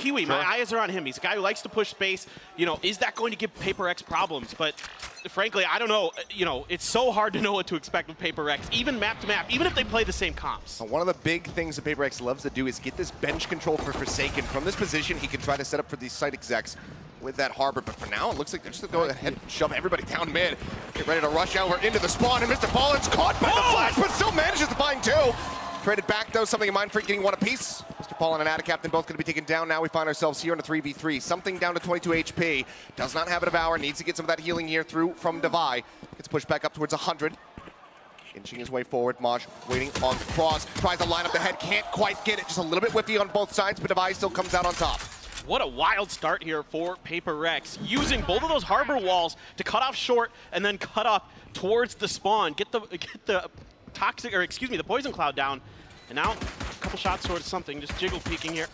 Kiwi. My eyes are on him. He's a guy who likes to push space. You know, is that going to give PRX problems? But frankly, I don't know. You know, it's so hard to know what to expect with PRX, even map to map, even if they play the same comps. One of the big things that PRX loves to do is get this bench control for Forsaken. From this position, he can try to set up for these site execs with that harbor, but for now, it looks like they're just going to go ahead and shove everybody down mid. Get ready to rush out. We're into the spawn, and Mr. Fallen's caught by the flash, but still manages to find two. Traded back, though, something in mind for getting one apiece. Mr. Fallen and Adicaptain both going to be taken down. Now we find ourselves here in a 3v3. Something down to 22 HP. Does not have a Devour. Needs to get some of that healing here through from Devi. Gets pushed back up towards 100. Inching his way forward. Maj waiting on the cross. Tries to line up the head. Can't quite get it. Just a little bit whiffy on both sides, but Devi still comes out on top. What a wild start here for PRX, using both of those harbor walls to cut off short and then cut off towards the spawn. Get the toxic, or excuse me, the poison cloud down. And now a couple shots towards something, just jiggle peeking here.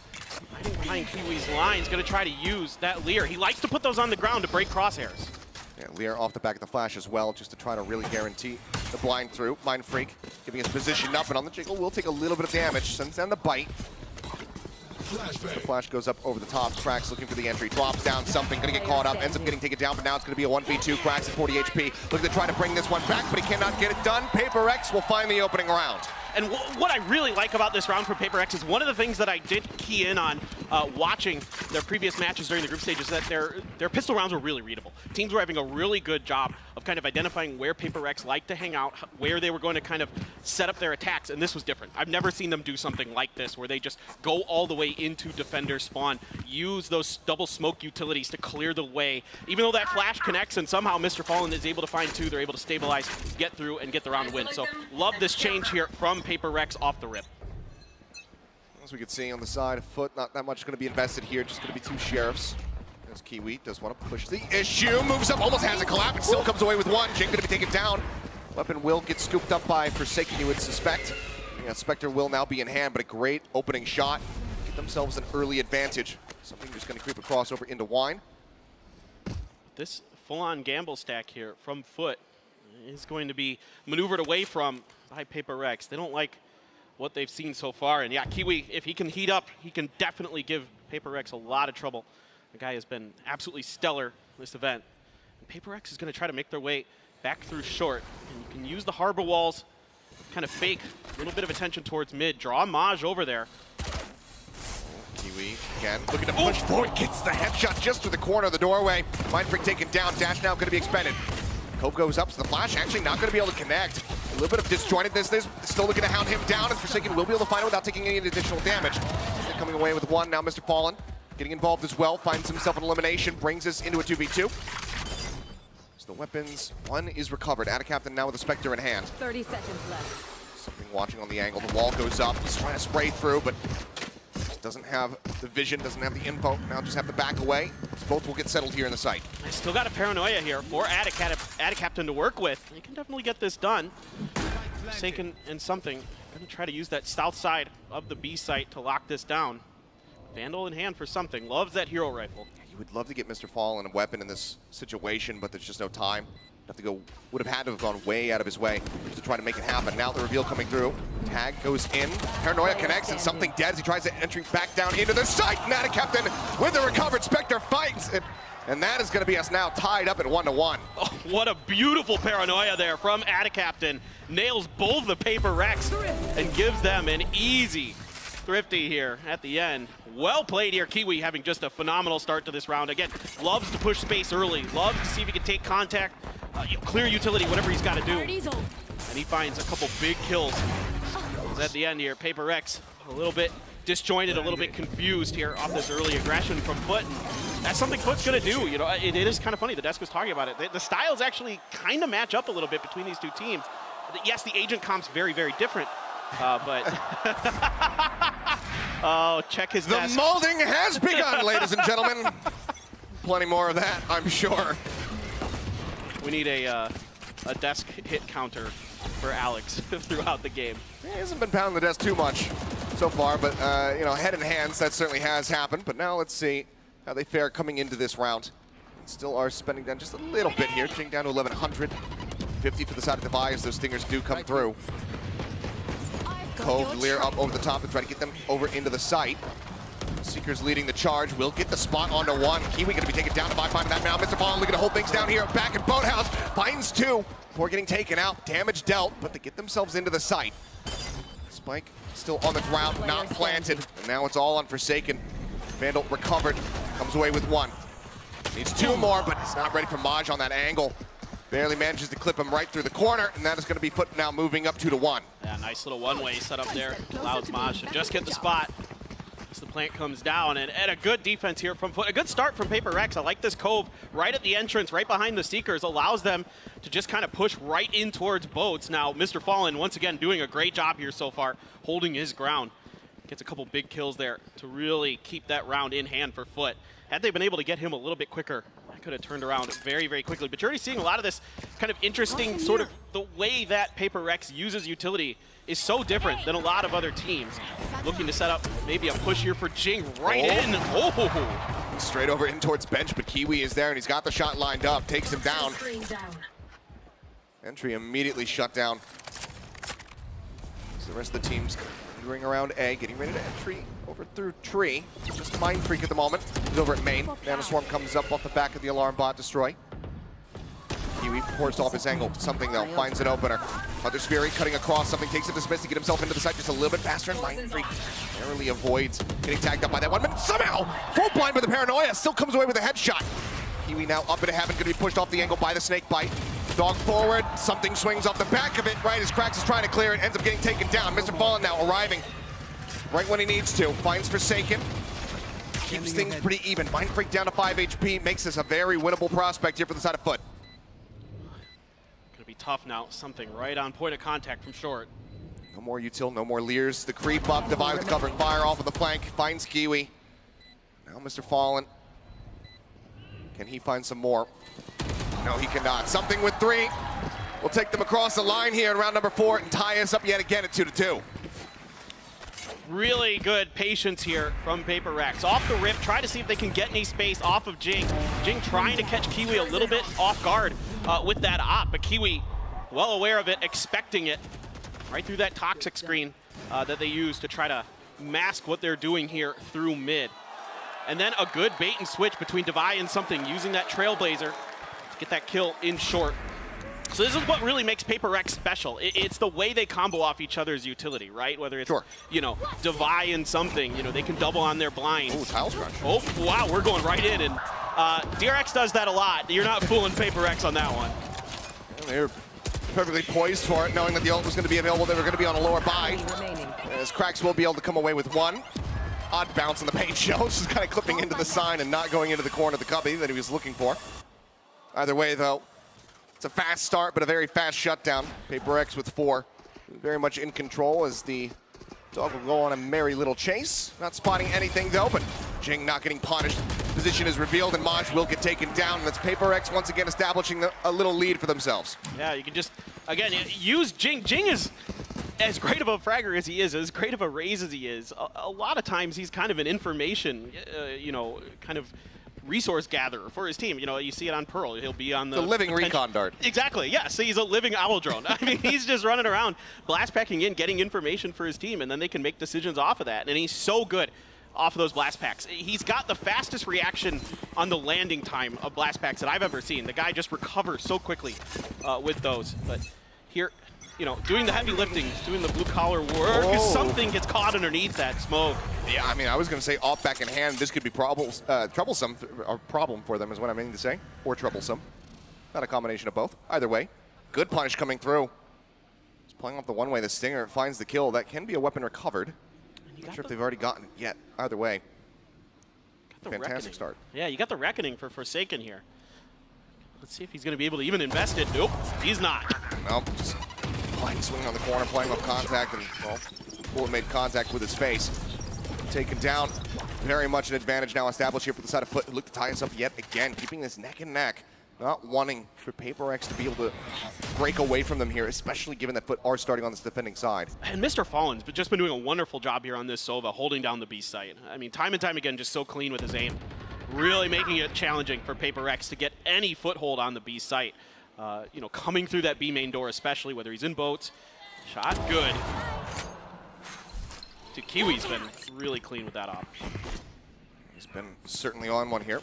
Hiding behind Kiwi's lines, gonna try to use that Leer. He likes to put those on the ground to break crosshairs. Yeah, Leer off the back of the flash as well, just to try to really guarantee the blind through. Mind Freak giving his position up, and on the jiggle will take a little bit of damage. Sends down the bite. The flash goes up over the top. Cracks looking for the entry. Drops down something. Going to get caught up. Ends up getting taken down, but now it's going to be a 1v2. Cracks at 40 HP. Looking to try to bring this one back, but he cannot get it done. PRX will find the opening round. And what I really like about this round for PRX is one of the things that I did key in on watching their previous matches during the group stage is that their pistol rounds were really readable. Teams were having a really good job of kind of identifying where PRX liked to hang out, where they were going to kind of set up their attacks, and this was different. I've never seen them do something like this, where they just go all the way into defender spawn, use those double smoke utilities to clear the way. Even though that flash connects and somehow Mr. Fallen is able to find two, they're able to stabilize, get through, and get the round win. So love this change here from PRX off the rip. As we can see on the side of FUT, not that much going to be invested here, just going to be two sheriffs. There's Kiwi, does want to push the issue, moves up, almost has a collapse, but still comes away with one. Jing going to be taken down. Weapon will get scooped up by Forsaken, you would suspect. Yeah, Spectre will now be in hand, but a great opening shot. Get themselves an early advantage. Something just going to creep across over into Wine. This full-on gamble stack here from FUT is going to be maneuvered away from by PRX. They don't like what they've seen so far, and yeah, Kiwi, if he can heat up, he can definitely give PRX a lot of trouble. The guy has been absolutely stellar this event. And PRX is going to try to make their way back through short. And you can use the harbor walls, kind of fake a little bit of attention towards mid. Draw Maj over there. Kiwi again looking to push forward, gets the headshot just to the corner of the doorway. Mind Freak taken down, dash now going to be expended. Cove goes up, so the flash actually not going to be able to connect. A little bit of disjointedness, still looking to hound him down, and Forsaken will be able to find it without taking any additional damage. They're coming away with one, now Mr. Fallen getting involved as well, finds himself an elimination, brings us into a 2v2. So the weapons, one is recovered. Adicaptain now with a Spectre in hand. 30 seconds left. Something watching on the angle, the wall goes up, he's trying to spray through, but doesn't have the vision, doesn't have the info, now just have to back away. Both will get settled here in the site. I still got a paranoia here for Adicaptain to work with. He can definitely get this done. Forsaken and something. Gonna try to use that south side of the B site to lock this down. Vandal in hand for something. Loves that hero rifle. You would love to get Mr. Fallen a weapon in this situation, but there's just no time. Would have had to have gone way out of his way just to try to make it happen. Now the reveal coming through. Tag goes in. Paranoia connects, and something dead as he tries to entry back down into the site. Adicaptain with the recovered Spectre fights. And that is going to be us now tied up at 1-1. Oh, what a beautiful paranoia there from Adicaptain. Nails both the PRX and gives them an easy thrifty here at the end. Well played here. Kiwi having just a phenomenal start to this round. Again, loves to push space early. Loves to see if he can take contact, clear utility, whatever he's got to do. And he finds a couple big kills. At the end here, PRX a little bit disjointed, a little bit confused here off this early aggression from FUT. And that's something FUT's going to do. You know, it is kind of funny. The desk was talking about it. The styles actually kind of match up a little bit between these two teams. Yes, the agent comp's very, very different. But oh, check his desk. The molding has begun, ladies and gentlemen. Plenty more of that, I'm sure. We need a desk hit counter for Alex throughout the game. He hasn't been pounding the desk too much so far, but you know, head in hands, that certainly has happened. But now let's see how they fare coming into this round. Still are spending down just a little bit here, getting down to 1,100. 50 for the side of Devi as those stingers do come through. Cove, Leer up over the top to try to get them over into the site. Seeker's leading the charge. Will get the spot onto one. Kiwi gonna be taken down by finding that now. Mr. Fallen looking to hold things down here. Back in Boathouse. Finds two before getting taken out. Damage dealt, but they get themselves into the site. Spike still on the ground, not planted. And now it's all on Forsaken. Vandal recovered. Comes away with one. Needs two more, but he's not ready for Maj on that angle. Barely manages to clip him right through the corner, and that is going to be FUT now moving up 2-1. Yeah, nice little one-way set up there. Allows Maj to just get the spot as the plant comes down. And a good defense here from FUT. A good start from PRX. I like this cove right at the entrance, right behind the Seekers. Allows them to just kind of push right in towards boats. Now, Mr. Fallen, once again, doing a great job here so far, holding his ground. Gets a couple big kills there to really keep that round in hand for FUT. Had they been able to get him a little bit quicker, I could have turned around very, very quickly. But you're already seeing a lot of this kind of interesting sort of the way that PRX uses utility is so different than a lot of other teams. Looking to set up maybe a push here for Jing right in. Oh! Straight over in towards bench, but Kiwi is there and he's got the shot lined up. Takes him down. Entry immediately shut down. So the rest of the team's ring around A, getting ready to entry over through tree. Just Mind Freak at the moment. He's over at main. Nanoswarm comes up off the back of the alarm bot. Destroy. Kiwi forced off his angle. Something though, finds an opener. Mother's Fury cutting across something, takes it to Smith to get himself into the site just a little bit faster, and Mind Freak narrowly avoids getting tagged up by that one, but somehow, full blind with the paranoia, still comes away with a headshot. Kiwi now up into heaven, gonna be pushed off the angle by the snake bite. Dog forward, something swings off the back of it, right as Krax is trying to clear it, ends up getting taken down. Mr. Fallen now arriving right when he needs to. Finds Forsaken, keeps things pretty even. Mind Freak down to 5 HP, makes this a very winnable prospect here for the side of FUT. Gonna be tough now, something right on point of contact from short. No more util, no more Leers. The creep up, Divide with the covering fire off of the flank, finds Kiwi. Now Mr. Fallen, can he find some more? No, he cannot. Something with three. We'll take them across the line here in round number 4 and tie us up yet again at 2-2. Really good patience here from PRX. Off the rip, try to see if they can get any space off of Jing. Jing trying to catch Kiwi a little bit off guard with that op, but Kiwi well aware of it, expecting it right through that toxic screen that they use to try to mask what they're doing here through mid. And then a good bait and switch between Devi and something, using that Trailblazer. Get that kill in short. So this is what really makes PRX special. It's the way they combo off each other's utility, right? Whether it's, you know, Devi and something, you know, they can double on their blind. Oh, Tiles Crunch. Oh, wow, we're going right in. And DRX does that a lot. You're not fooling PRX on that one. Well, they're perfectly poised for it, knowing that the ult was going to be available. They were going to be on a lower buy. As Krax will be able to come away with one. Odd bounce on the paint show. Just kind of clipping into the sign and not going into the corner of the cubby that he was looking for. Either way, though, it's a fast start, but a very fast shutdown. PRX with 4. Very much in control as the dog will go on a merry little chase. Not spotting anything, though, but Jing not getting punished. Position is revealed, and Maj will get taken down. And that's PRX once again establishing a little lead for themselves. Yeah, you can just, again, use Jing. Jing is as great of a fragger as he is, as great of a raise as he is. A lot of times he's kind of an information, you know, kind of resource gatherer for his team. You know, you see it on Pearl. He'll be on the living recon dart. Exactly, yeah. So he's a living owl drone. I mean, he's just running around, blast packing in, getting information for his team, and then they can make decisions off of that. And he's so good off of those blast packs. He's got the fastest reaction on the landing time of blast packs that I've ever seen. The guy just recovers so quickly with those. But here, you know, doing the heavy lifting, doing the blue collar work, something gets caught underneath that smoke. Yeah, I mean, I was going to say off back in hand. This could be troublesome, or problem for them is what I mean to say, or troublesome. Not a combination of both. Either way, good punish coming through. Just playing off the one way. The Stinger finds the kill. That can be a weapon recovered. Not sure if they've already gotten it yet. Either way, fantastic start. Yeah, you got the Reckoning for Forsaken here. Let's see if he's going to be able to even invest it. Nope, he's not. Nope, just swinging on the corner, playing off contact, and well, Bullet made contact with his face. Taken down. Very much an advantage now established here for the side of FUT. Look to tie us up yet again, keeping this neck and neck. Not wanting for PRX to be able to break away from them here, especially given that FUT are starting on this defending side. And Mr. Fallen's just been doing a wonderful job here on this Sova, holding down the B site. I mean, time and time again, just so clean with his aim. Really making it challenging for PRX to get any foothold on the B site. You know, coming through that B main door, especially whether he's in boats. Shot good. Dude, Kiwi's been really clean with that op. He's been certainly on one here.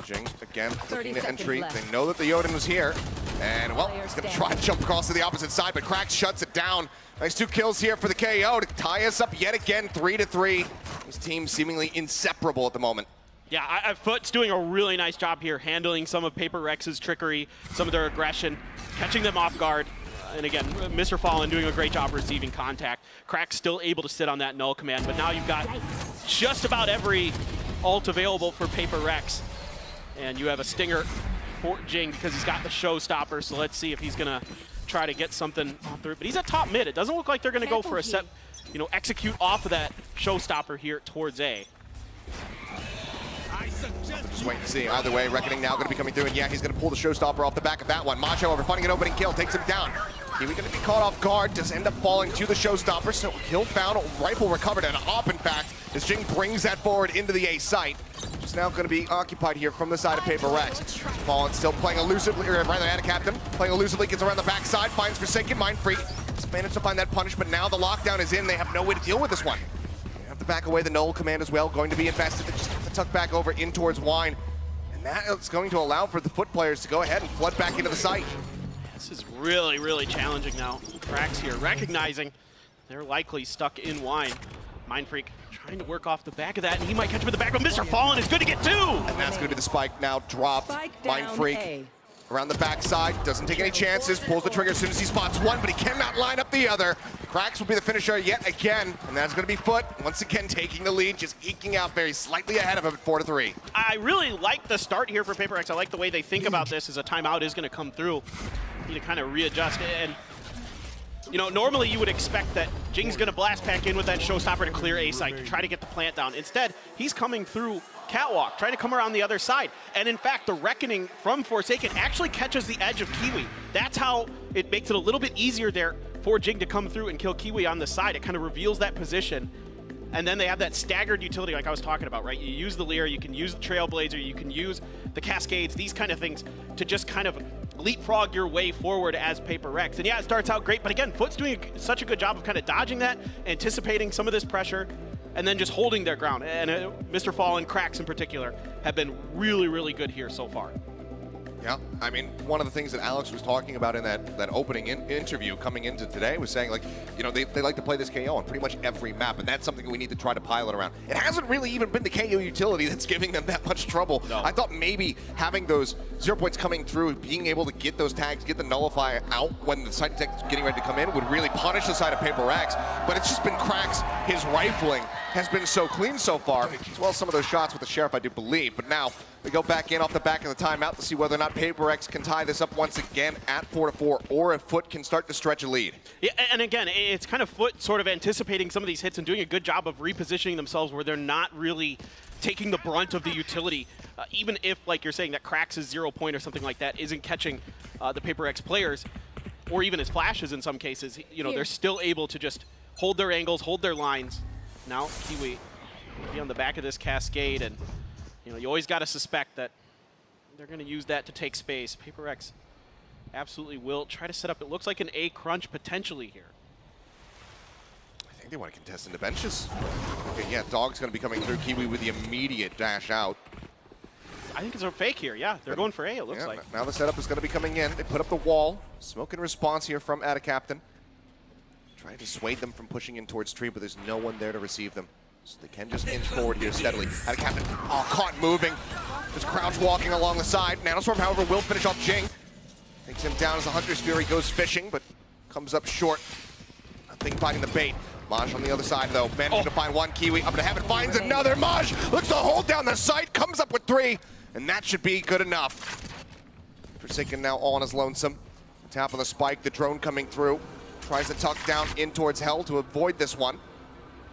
Jing again looking 30 to entry. seconds left. They know that the Odin was here. And well, he's going to try and jump across to the opposite side, but Krax shuts it down. Nice 2 kills here for the KO to tie us up yet again, 3-3. This team seemingly inseparable at the moment. Yeah, FUT's doing a really nice job here, handling some of Paper Rex's trickery, some of their aggression, catching them off guard. And again, Mr. Fallen doing a great job receiving contact. Crack's still able to sit on that null command, but now you've got just about every ult available for Paper Rex. And you have a stinger for Jing because he's got the showstopper, so let's see if he's gonna try to get something on through. But he's at top mid. It doesn't look like they're gonna go for a set, execute off of that showstopper here towards A. Just wait and see. Either way, Reckoning now going to be coming through, and yeah, he's going to pull the showstopper off the back of that one. Mach, however, finding an opening kill, takes him down. Kiwi going to be caught off guard, just end up falling to the showstopper, so kill found, rifle recovered, and op, in fact, as Jing brings that forward into the A site. Just now going to be occupied here from the side of Paper Rex. Fallen still playing elusively, or rather, Adicaptain, playing elusively, gets around the backside, finds Forsaken, Mind Freak. Just managed to find that punish, but now the lockdown is in. They have no way to deal with this one. They have to back away the null command as well, going to be invested. They just have to tuck back over in towards Wine. And that is going to allow for the FUT players to go ahead and flood back into the site. This is really, really challenging now. Cracks here, recognizing they're likely stuck in Wine. Mind Freak trying to work off the back of that, and he might catch him in the back, but Mr. Fallen is good to get 2! And that's going to be the spike now dropped. Mind Freak A. around the backside, doesn't take any chances, pulls the trigger as soon as he spots one, but he cannot line up the other. Cracks will be the finisher yet again, and that's going to be FUT, once again taking the lead, just eking out very slightly ahead of him at 4-3. I really like the start here for Paper X. I like the way they think about this as a timeout is going to come through. Need to kind of readjust. And, normally you would expect that Jing's going to blast back in with that showstopper to clear A site, to try to get the plant down. Instead, he's coming through Catwalk, trying to come around the other side. And in fact, the Reckoning from Forsaken actually catches the edge of Kiwi. That's how it makes it a little bit easier there for Jing to come through and kill Kiwi on the side. It kind of reveals that position. And then they have that staggered utility like I was talking about, right? You use the Leer, you can use the Trailblazer, you can use the Cascades, these kind of things to just kind of leapfrog your way forward as Paper Rex. And yeah, it starts out great, but again, FUT's doing such a good job of kind of dodging that, anticipating some of this pressure, and then just holding their ground. And Mr. Fallen, Cracks in particular, have been really, really good here so far. Yeah, I mean, one of the things that Alex was talking about in that opening interview coming into today was saying, like, they like to play this KO on pretty much every map, and that's something we need to try to pilot around. It hasn't really even been the KO utility that's giving them that much trouble. No. I thought maybe having those 0 points coming through, being able to get those tags, get the nullifier out when the side detect is getting ready to come in would really punish the side of Paper X, but it's just been Cracks. His rifling has been so clean so far, as well as some of those shots with the Sheriff, I do believe. But now we go back in off the back of the timeout to see whether or not Paper X can tie this up once again at 4-4, or if FUT can start to stretch a lead. Yeah, and again, it's kind of FUT sort of anticipating some of these hits and doing a good job of repositioning themselves where they're not really taking the brunt of the utility. Even if, like you're saying, that Cracks' 0 point or something like that isn't catching the Paper X players, or even his flashes in some cases, they're still able to just hold their angles, hold their lines. Now, Kiwi will be on the back of this Cascade, and you always got to suspect that they're going to use that to take space. Paper X absolutely will try to set up, it looks like an A crunch potentially here. I think they want to contest into benches. Okay, yeah, Dog's going to be coming through. Kiwi with the immediate dash out. I think it's a fake here, yeah. They're going for A, it looks like. Now the setup is going to be coming in. They put up the wall. Smoke and response here from Adicaptain. Trying to dissuade them from pushing in towards tree, but there's no one there to receive them. So they can just inch forward here steadily. Adicaptain, caught moving. Just crouch walking along the side. Nanoswarm, however, will finish off Jing. Takes him down as the Hunter's Fury goes fishing, but comes up short. Nothing finding the bait. Maj on the other side, though, managing to find one. Kiwi up to heaven, finds another. Maj looks to hold down the site, comes up with 3, and that should be good enough. Forsaken now all on his lonesome. Tap on the spike, the drone coming through. Tries to tuck down in towards Hell to avoid this one.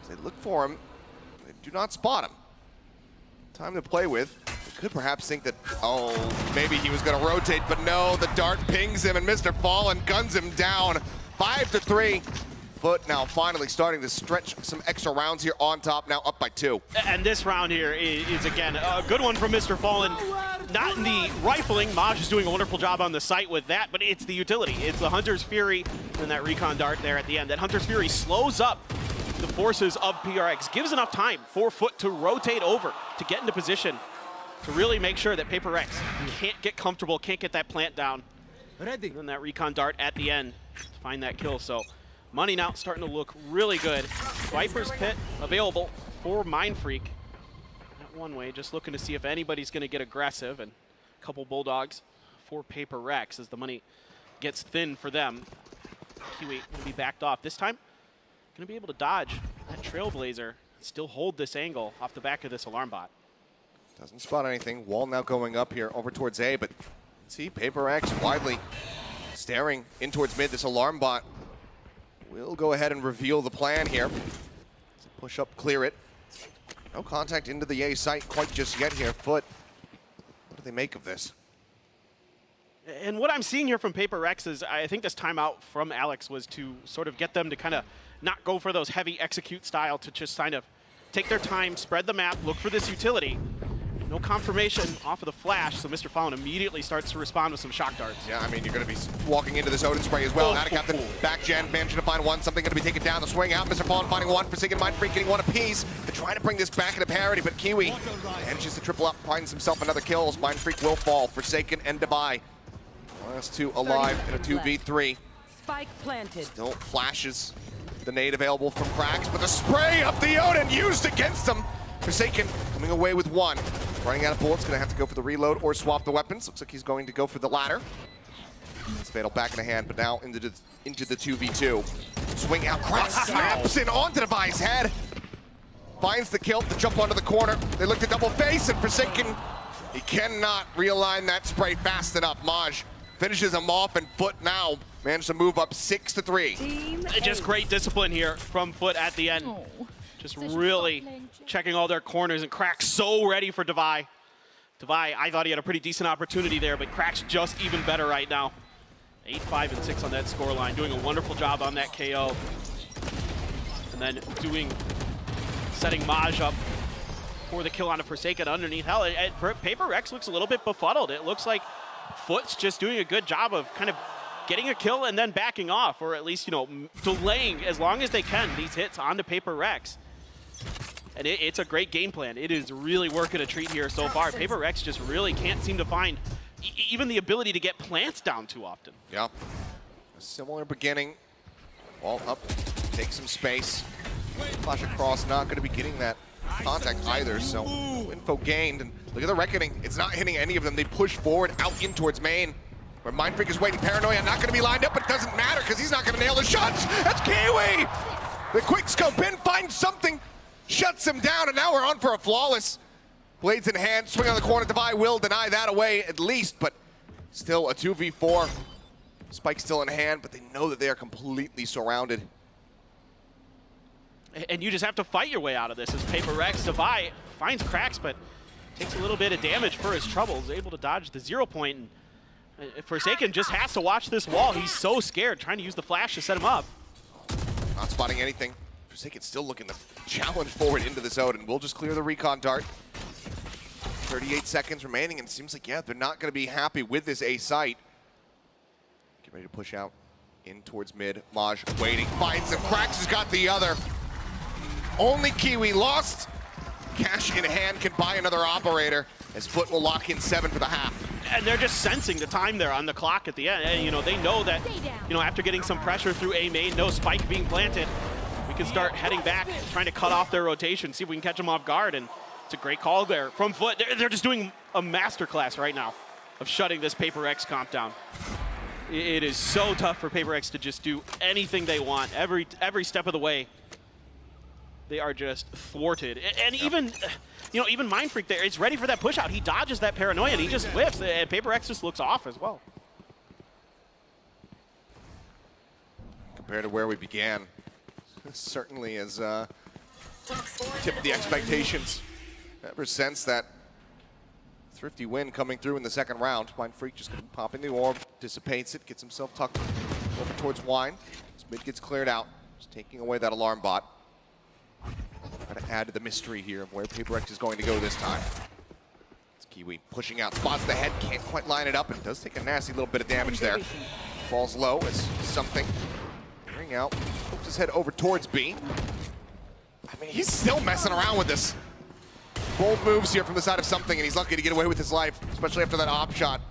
As they look for him, they do not spot him. Time to play with. They could perhaps think that, maybe he was going to rotate, but no, the dart pings him, and Mr. Fallen guns him down. 5-3. FUT now finally starting to stretch some extra rounds here on top, now up by 2. And this round here is again, a good one from Mr. Fallen. Not in the rifling, Maj is doing a wonderful job on the site with that, but it's the utility. It's the Hunter's Fury and that recon dart there at the end. That Hunter's Fury slows up the forces of PRX. Gives enough time for FUT to rotate over, to get into position, to really make sure that PRX can't get comfortable, can't get that plant down. Ready. And then that recon dart at the end to find that kill. So money now starting to look really good. Viper's Pit available for Mindfreak. That one way, just looking to see if anybody's going to get aggressive, and a couple Bulldogs for PRX as the money gets thin for them. Kiwi going to be backed off. This time, going to be able to dodge that Trailblazer and still hold this angle off the back of this alarm bot. Doesn't spot anything. Wall now going up here over towards A, but see PRX widely staring in towards mid. This alarm bot will go ahead and reveal the plan here. Push up, clear it. No contact into the A site quite just yet here. FUT, what do they make of this? And what I'm seeing here from PRX is I think this timeout from Alex was to sort of get them to kind of not go for those heavy execute style, to just kind of take their time, spread the map, look for this utility. No confirmation off of the flash, so Mr. Fallon immediately starts to respond with some shock darts. Yeah, I mean, you're going to be walking into this Odin spray as well. Captain back gen, managing to find one. Something going to be taken down. The swing out. Mr. Fallon finding one. Forsaken Mindfreak getting one apiece. They're trying to bring this back into parity, but Kiwi manages to triple up, finds himself another kills. Mindfreak will fall. Forsaken and Debai. Last two alive in a 2v3. Spike planted. Still flashes the nade available from Cracks, but the spray of the Odin used against him. Forsaken coming away with one. Running out of bullets, gonna have to go for the reload or swap the weapons. Looks like he's going to go for the latter. It's Fatal back in the hand, but now into the 2v2. Swing out, Cracks snaps in onto Debai's head. Finds the kill to jump onto the corner. They look to double face, and Forsaken, he cannot realign that spray fast enough. Maj finishes him off, and FUT now managed to move up 6-3. Just great discipline here from FUT at the end. Just really checking all their corners, and Cracks so ready for Debai. Debai, I thought he had a pretty decent opportunity there, but Cracks just even better right now. 8, 5, and 6 on that scoreline, doing a wonderful job on that KO. And then setting Maj up for the kill on a Forsaken underneath. Hell, PRX looks a little bit befuddled. It looks like FUT's just doing a good job of kind of getting a kill and then backing off, or at least, you know, delaying as long as they can these hits onto PRX. And it's a great game plan. It is really working a treat here so far. PRX just really can't seem to find even the ability to get plants down too often. Yeah. A similar beginning. Wall up, take some space. Flash across, not going to be getting that contact either, so no info gained. And look at the reckoning. It's not hitting any of them. They push forward out in towards main, where Mindfreak is waiting. Paranoia not going to be lined up, but it doesn't matter because he's not going to nail the shots. That's Kiwi! The quick scope in, finds something, shuts him down, and now we're on for a flawless. Blades in hand, swing on the corner. Debai will deny that away at least, but still a 2v4. Spike still in hand, but they know that they are completely surrounded. And you just have to fight your way out of this as PRX. Debai finds Cracks, but takes a little bit of damage for his troubles, able to dodge the 0 point. And Forsaken just has to watch this wall. He's so scared, trying to use the flash to set him up. Not spotting anything. Forsaken still looking to challenge forward into this Odin. We'll just clear the recon dart. 38 seconds remaining, and it seems like, yeah, they're not going to be happy with this A site. Get ready to push out in towards mid. Maj waiting, finds him. Cracks has got the other. Only Kiwi lost. Cash in hand can buy another operator, as FUT will lock in 7 for the half. And they're just sensing the time there on the clock at the end. And, you know, they know that, you know, after getting some pressure through A main, no spike being planted, we can start heading back, trying to cut off their rotation, see if we can catch them off guard. And it's a great call there from FUT. They're just doing a masterclass right now of shutting this PRX comp down. It is so tough for PRX to just do anything they want every step of the way. They are just thwarted. And even, you know, even Mindfreak there is ready for that push out. He dodges that Paranoia and he just whiffs. And PRX just looks off as well. Compared to where we began, certainly has tipped the expectations ever since that thrifty win coming through in the second round. Mindfreak just going to pop in the orb, dissipates it, gets himself tucked over towards Wine. His mid gets cleared out, just taking away that alarm bot. Trying to add to the mystery here of where PRX is going to go this time. It's Kiwi pushing out, spots the head, can't quite line it up, and does take a nasty little bit of damage there. Falls low as something. Ring out, pokes his head over towards B. I mean, he's still messing around with this. Bold moves here from the side of something, and he's lucky to get away with his life, especially after that op shot.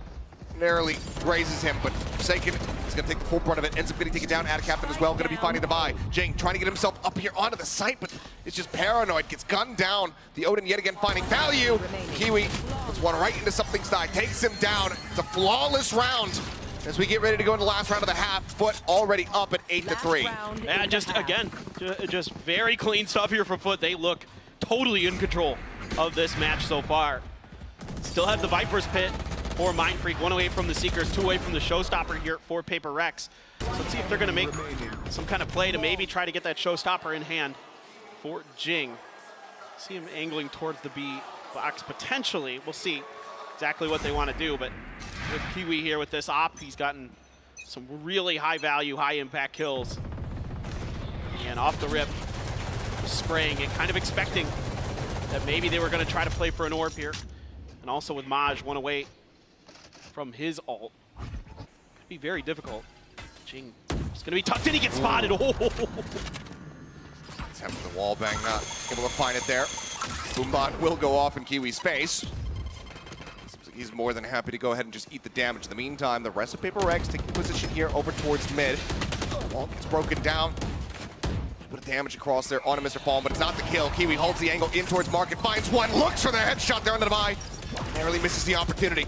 Narrowly grazes him, but Forsaken is going to take the full brunt of it. Ends up getting taken down. Atacaptain as well, going to be finding the buy. Jing trying to get himself up here onto the site, but it's just paranoid. Gets gunned down. The Odin yet again finding value. Kiwi puts one right into something's thigh, takes him down. It's a flawless round as we get ready to go into the last round of the half. FUT already up at 8-3. Yeah, just very clean stuff here from FUT. They look totally in control of this match so far. Still have the Viper's Pit for Mind Freak, 1 away from the Seekers, 2 away from the Showstopper here for PRX. So let's see if they're going to make some kind of play to maybe try to get that Showstopper in hand for Jing. See him angling towards the B box potentially. We'll see exactly what they want to do, but with Kiwi here with this op, he's gotten some really high value, high impact kills. And off the rip, spraying it, kind of expecting that maybe they were going to try to play for an orb here. And also with Maj 1 away from his ult. Could be very difficult. Jing is going to be tucked in, he gets spotted. Oh. He's having the wall bang, not able to find it there. Boombot will go off in Kiwi's face. He's more than happy to go ahead and just eat the damage. In the meantime, the rest of PRX taking position here over towards mid. Wall gets broken down. Bit of damage across there onto Mr. Fallen, but it's not the kill. Kiwi holds the angle in towards Market, finds one, looks for the headshot there under the buy. Narrowly misses the opportunity.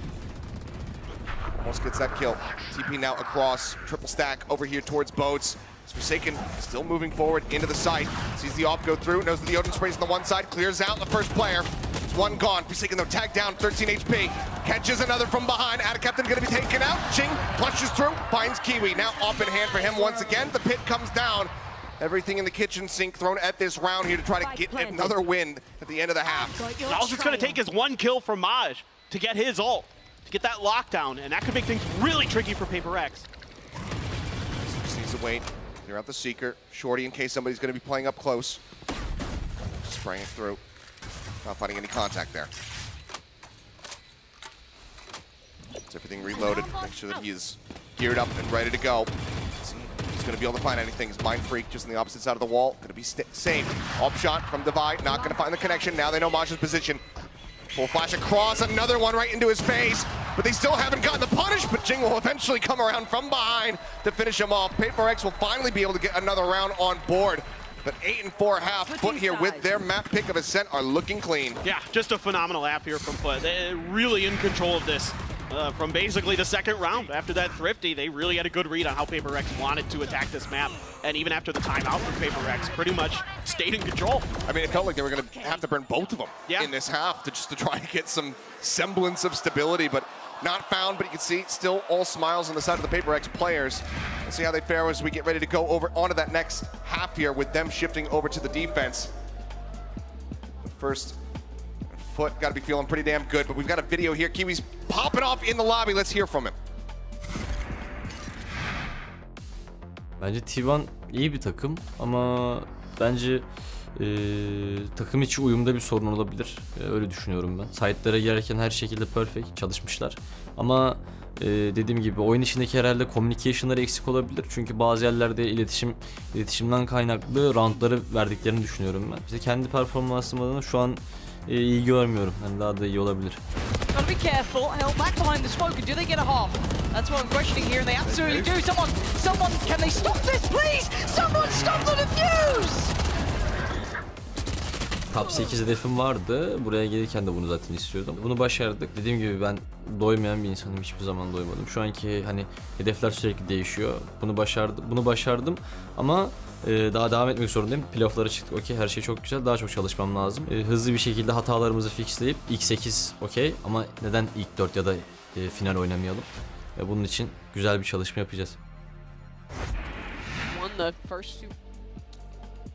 Almost gets that kill. TP now across, triple stack over here towards Boats. Forsaken still moving forward into the site. Sees the op go through, knows that the Odin sprays on the one side, clears out the first player. It's one gone. Forsaken though tagged down, 13 HP. Catches another from behind. Atacaptain gonna be taken out. Jing pushes through, finds Kiwi. Now off in hand for him once again. The pit comes down. Everything in the kitchen sink thrown at this round here to try to get another win at the end of the half. All it's going to take is 1 kill from Maj to get his ult, to get that lockdown, and that could make things really tricky for PRX. Just needs to wait, clear out the Seeker. Shorty in case somebody's going to be playing up close. Spraying it through. Not finding any contact there. Gets everything reloaded, make sure that he is geared up and ready to go. He's going to be able to find anything. His Mind Freak just on the opposite side of the wall. Going to be safe. Up shot from Divide. Not going to find the connection. Now they know Maj's position. Full flash across. Another one right into his face. But they still haven't gotten the punish. But Jing will eventually come around from behind to finish him off. PRX will finally be able to get another round on board. But 8-4 half. FUT here with their map pick of Ascent are looking clean. Yeah, just a phenomenal app here from FUT. They're really in control of this. From basically the second round. After that Thrifty, they really had a good read on how PRX wanted to attack this map. And even after the timeout from PRX, pretty much stayed in control. I mean, it felt like they were going to have to burn both of them in this half to try to get some semblance of stability, but not found. But you can see still all smiles on the side of the PRX players. We'll see how they fare as we get ready to go over onto that next half here with them shifting over to the defense. First, FUT got to be feeling pretty damn good, but we've got a video here. Kiwi's popping off in the lobby. Let's hear from him. Bence T1 iyi bir takım ama bence takım içi uyumda bir sorun olabilir. Öyle düşünüyorum ben. Site'lere girerken her şekilde perfect çalışmışlar. Ama dediğim gibi oyun içindeki herhalde communication'ları eksik olabilir. Çünkü bazı yerlerde iletişimden kaynaklı roundları verdiklerini düşünüyorum ben. İşte kendi performansımdan şu an iyi görmüyorum. Yani daha da iyi olabilir. Gotta be careful. Held back behind the smoke, and do they get a half? That's what I'm questioning here, and they absolutely do. Someone, can they stop this, please? Someone stop the defuse! Top 8 hedefim vardı. Buraya gelirken de bunu zaten istiyordum. Bunu başardık. Dediğim gibi ben doymayan bir insanım. Hiçbir zaman doymadım. Şu anki hani hedefler sürekli değişiyor. Bunu başardım ama daha devam etmek zorundayım. Playoff'lara çıktık. Okey, her şey çok güzel. Daha çok çalışmam lazım. Hızlı bir şekilde hatalarımızı fixleyip ilk 8 okey ama neden ilk 4 ya da final oynamayalım? Bunun için güzel bir çalışma yapacağız.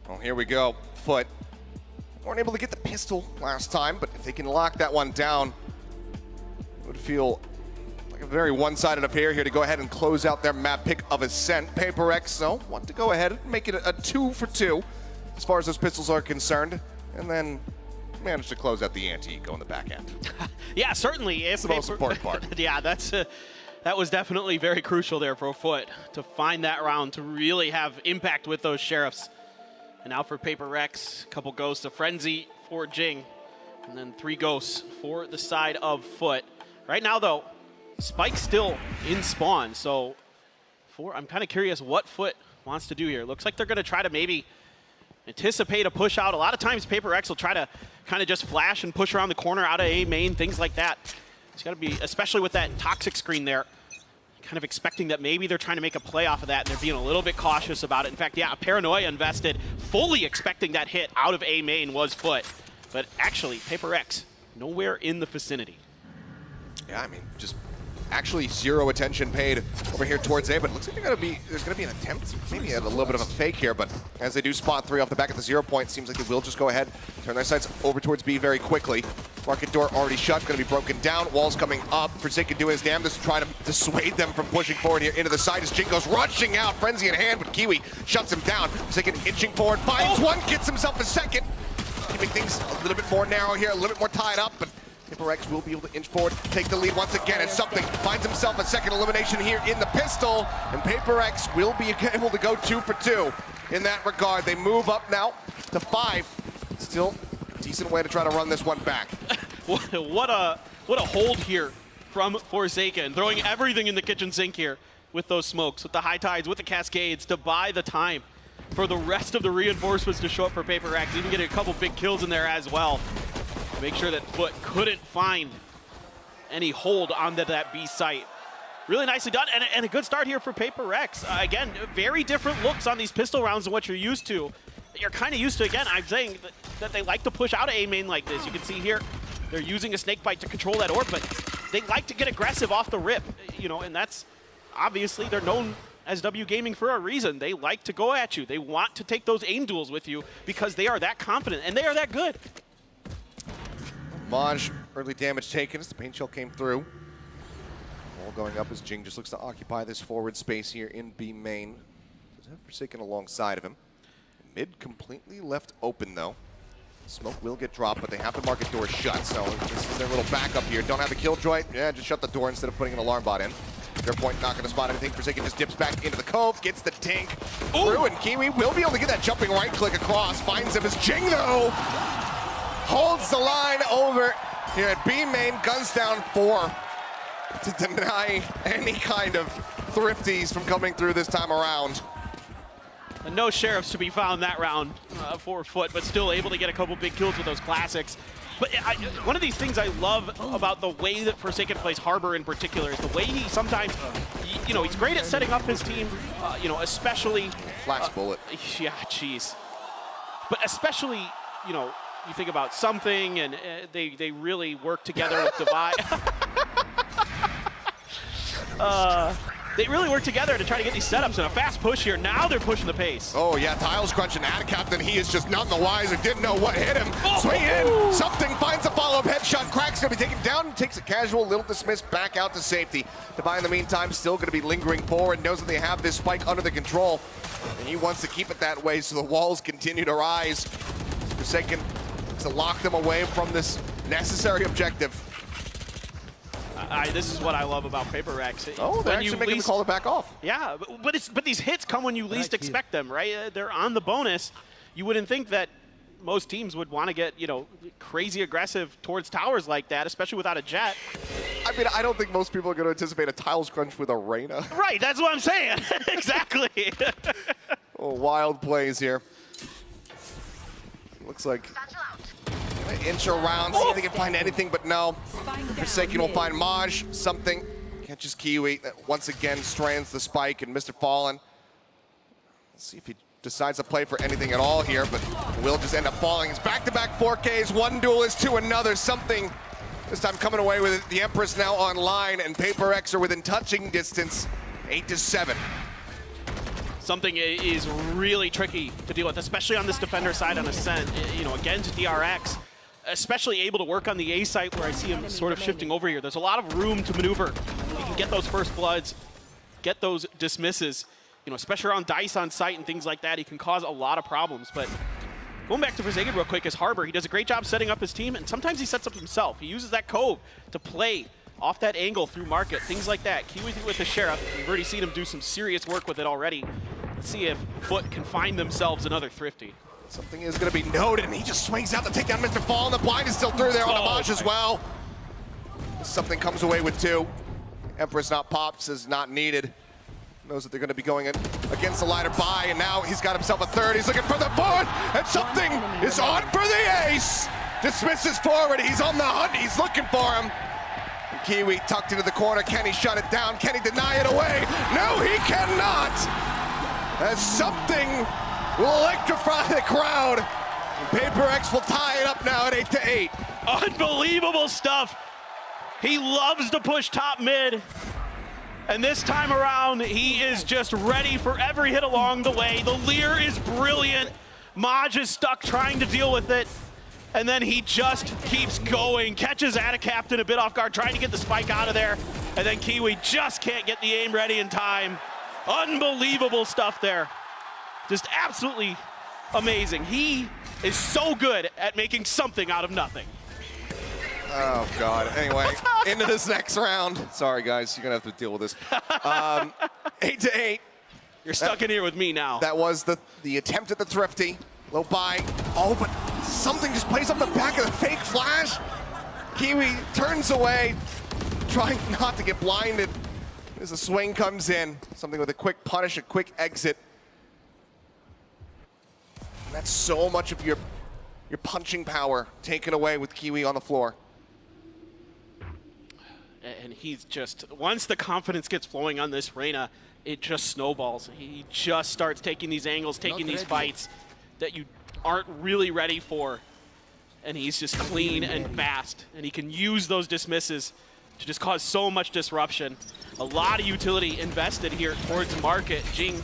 Well, here we go. FUT weren't able to get the pistol last time, but if they can lock that one down, it would feel like a very one-sided affair here to go ahead and close out their map pick of Ascent. PRX, so want to go ahead and make it a 2-for-2 as far as those pistols are concerned, and then manage to close out the anti-eco in the back end. Yeah, certainly. That's the most important part. Yeah, that was definitely very crucial there for FUT to find that round, to really have impact with those sheriffs. And now for Paper Rex, a couple ghosts, a frenzy for Jing, and then 3 ghosts for the side of FUT. Right now, though, Spike's still in spawn, so I'm kind of curious what FUT wants to do here. Looks like they're going to try to maybe anticipate a push out. A lot of times, Paper Rex will try to kind of just flash and push around the corner out of A main, things like that. It's got to be, especially with that toxic screen there, kind of expecting that maybe they're trying to make a play off of that, and they're being a little bit cautious about it. In fact, yeah, Paranoia invested, fully expecting that hit out of A main was FUT. But actually, Paper Rex, nowhere in the vicinity. Yeah, I mean, just actually 0 attention paid over here towards A, but it looks like there's gonna be an attempt, maybe a little bit of a fake here, but as they do spot 3 off the back at the 0 point, seems like they will just go ahead, turn their sights over towards B very quickly. Market door already shut, gonna be broken down, walls coming up. Forsaken doing his damnedest to try to dissuade them from pushing forward here into the side as Jing goes rushing out, frenzy in hand, but Kiwi shuts him down. Forsaken inching forward, finds one, gets himself a second, keeping things a little bit more narrow here, a little bit more tied up, but Paper X will be able to inch forward, take the lead once again, and Something finds himself a second elimination here in the pistol, and Paper X will be able to go 2 for 2 in that regard. They move up now to 5. Still a decent way to try to run this one back. What a hold here from Forsaken, throwing everything in the kitchen sink here with those smokes, with the high tides, with the cascades to buy the time for the rest of the reinforcements to show up for Paper X, even getting a couple big kills in there as well. Make sure that FUT couldn't find any hold onto that B site. Really nicely done, and a good start here for Paper X. Again, very different looks on these pistol rounds than what you're used to. You're kind of used to, again, I'm saying that they like to push out of A main like this. You can see here, they're using a snake bite to control that orb, but they like to get aggressive off the rip, you know, and that's, obviously, they're known as W Gaming for a reason. They like to go at you. They want to take those aim duels with you because they are that confident, and they are that good. Maj, early damage taken as the paint shell came through. All going up as Jing just looks to occupy this forward space here in B main. Does have Forsaken alongside of him. Mid completely left open though. Smoke will get dropped, but they have the market door shut, so this is their little backup here. Don't have the killjoy? Yeah, just shut the door instead of putting an alarm bot in. Their point not gonna spot anything. Forsaken just dips back into the cove, gets the dink through, and Kiwi will be able to get that jumping right click across. Finds him as Jing though holds the line over here at B main, guns down 4 to deny any kind of thrifties from coming through this time around. And no sheriffs to be found that round for FUT, but still able to get a couple big kills with those classics. But one of these things I love about the way that Forsaken plays Harbor in particular is the way he sometimes, you know, he's great at setting up his team, you know, especially... Flash bullet. Yeah, jeez. But especially, you know, you think about Something, and they really work together with Divide. They really work together to try to get these setups and a fast push here. Now they're pushing the pace. Oh yeah, Tiles crunching at Captain. He is just none the wiser. Didn't know what hit him. Swing in. Something finds a follow-up headshot. Crack's gonna be taken down. Takes a casual, little dismiss back out to safety. Divide in the meantime still gonna be lingering forward. Knows that they have this spike under the control, and he wants to keep it that way so the walls continue to rise. Forsaken to lock them away from this necessary objective. This is what I love about Paper X. Oh, they're actually making the call to back off. Yeah, but these hits come when you least expect them, right? They're on the bonus. You wouldn't think that most teams would want to get, you know, crazy aggressive towards towers like that, especially without a jet. I mean, I don't think most people are going to anticipate a Tiles crunch with a Reyna. Right, that's what I'm saying. Exactly. Oh, wild plays here. Looks like inch around, see if they can find anything, but no. Forsaken will find Maj. Something catches Kiwi that once again strands the spike, and Mr. Fallen. Let's see if he decides to play for anything at all here, but will just end up falling. It's back-to-back 4Ks, one duelist to another. Something this time coming away with it. The Empress now online, and Paper X are within touching distance, 8-7. Something is really tricky to deal with, especially on this defender side on Ascent. You know, against PRX, especially able to work on the A site where I see him sort of shifting over here. There's a lot of room to maneuver. You can get those first bloods, get those dismisses, you know, especially around dice on site and things like that. He can cause a lot of problems. But going back to Forsaken real quick, as Harbor, he does a great job setting up his team, and sometimes he sets up himself. He uses that cove to play off that angle through market, things like that. Kiwi with the Sheriff, we've already seen him do some serious work with it already. Let's see if FUT can find themselves another Thrifty. Something is going to be noted, and he just swings out to take down Mr. Fall, and the blind is still through there on Amaj as well. Something comes away with 2. Empress not popped, says not needed. Knows that they're going to be going in against the ladder by, and now he's got himself a 3rd. He's looking for the 4th, and something is on for the ace. Dismisses forward, he's on the hunt, he's looking for him. And Kiwi tucked into the corner, can he shut it down? Can he deny it away? No, he cannot! As something will electrify the crowd. And PRX will tie it up now at 8-8. Unbelievable stuff. He loves to push top mid. And this time around, he is just ready for every hit along the way. The Lear is brilliant. Maj is stuck trying to deal with it. And then he just keeps going. Catches Atacaptain a bit off guard, trying to get the spike out of there. And then Kiwi just can't get the aim ready in time. Unbelievable stuff there. Just absolutely amazing. He is so good at making something out of nothing. Oh, God. Anyway, into this next round. Sorry, guys. You're going to have to deal with this. 8-8. You're stuck in here with me now. That was the attempt at the thrifty. Low buy. Oh, but something just plays up the back of the fake flash. Kiwi turns away, trying not to get blinded as the swing comes in. Something with a quick punish, a quick exit. And that's so much of your punching power taken away with Kiwi on the floor. And he's just, once the confidence gets flowing on this Reyna, it just snowballs. He just starts taking these angles, taking these fights that you aren't really ready for. And he's just clean and fast. And he can use those dismisses to just cause so much disruption. A lot of utility invested here towards the market. Jing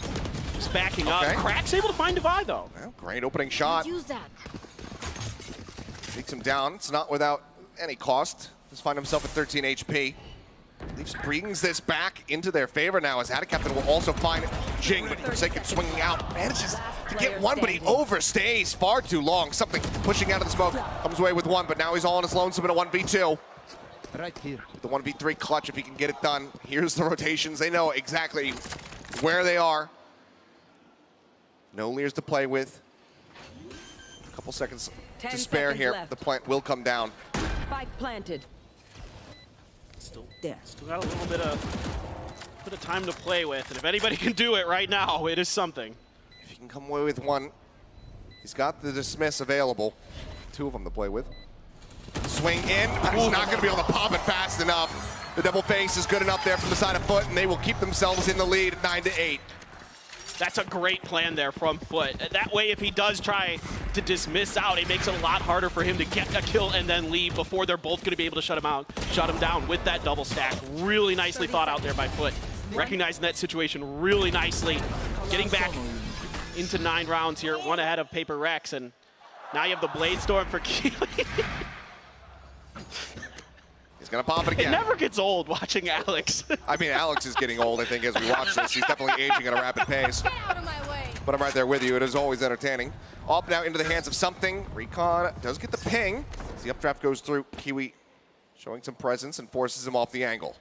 just backing up. Crack's able to find Divide, though. Well, great opening shot. Use that. Takes him down. It's not without any cost. Just find himself at 13 HP. Leafs brings this back into their favor now as Atacaptain will also find Jing, but Forsaken swinging out. Manages to get one, but he overstays far too long. Something pushing out of the smoke. Comes away with 1, but now he's all on his lonesome in a 1v2. Right here. The 1v3 clutch if he can get it done. Here's the rotations. They know exactly where they are. No Lears to play with. A couple seconds to spare here. left. The plant will come down. Spike planted. Still got a little bit of time to play with, and if anybody can do it right now, it is something. If he can come away with 1, he's got the dismiss available. 2 of them to play with. Swing in, but he's not going to be able to pop it fast enough. The double face is good enough there from the side of FUT, and they will keep themselves in the lead at 9-8. That's a great plan there from FUT. That way, if he does try to dismiss out, it makes it a lot harder for him to get a kill and then leave before they're both going to be able to shut him down with that double stack. Really nicely thought out there by FUT. Recognizing that situation really nicely. Getting back into 9 rounds here, 1 ahead of PRX, and now you have the Blade Storm for Kiwi. He's going to pop it again. It never gets old watching Alex. I mean, Alex is getting old, I think, as we watch this. He's definitely aging at a rapid pace. Get out of my way. But I'm right there with you. It is always entertaining. Up now into the hands of something. Recon does get the ping. As the updraft goes through, Kiwi showing some presence and forces him off the angle.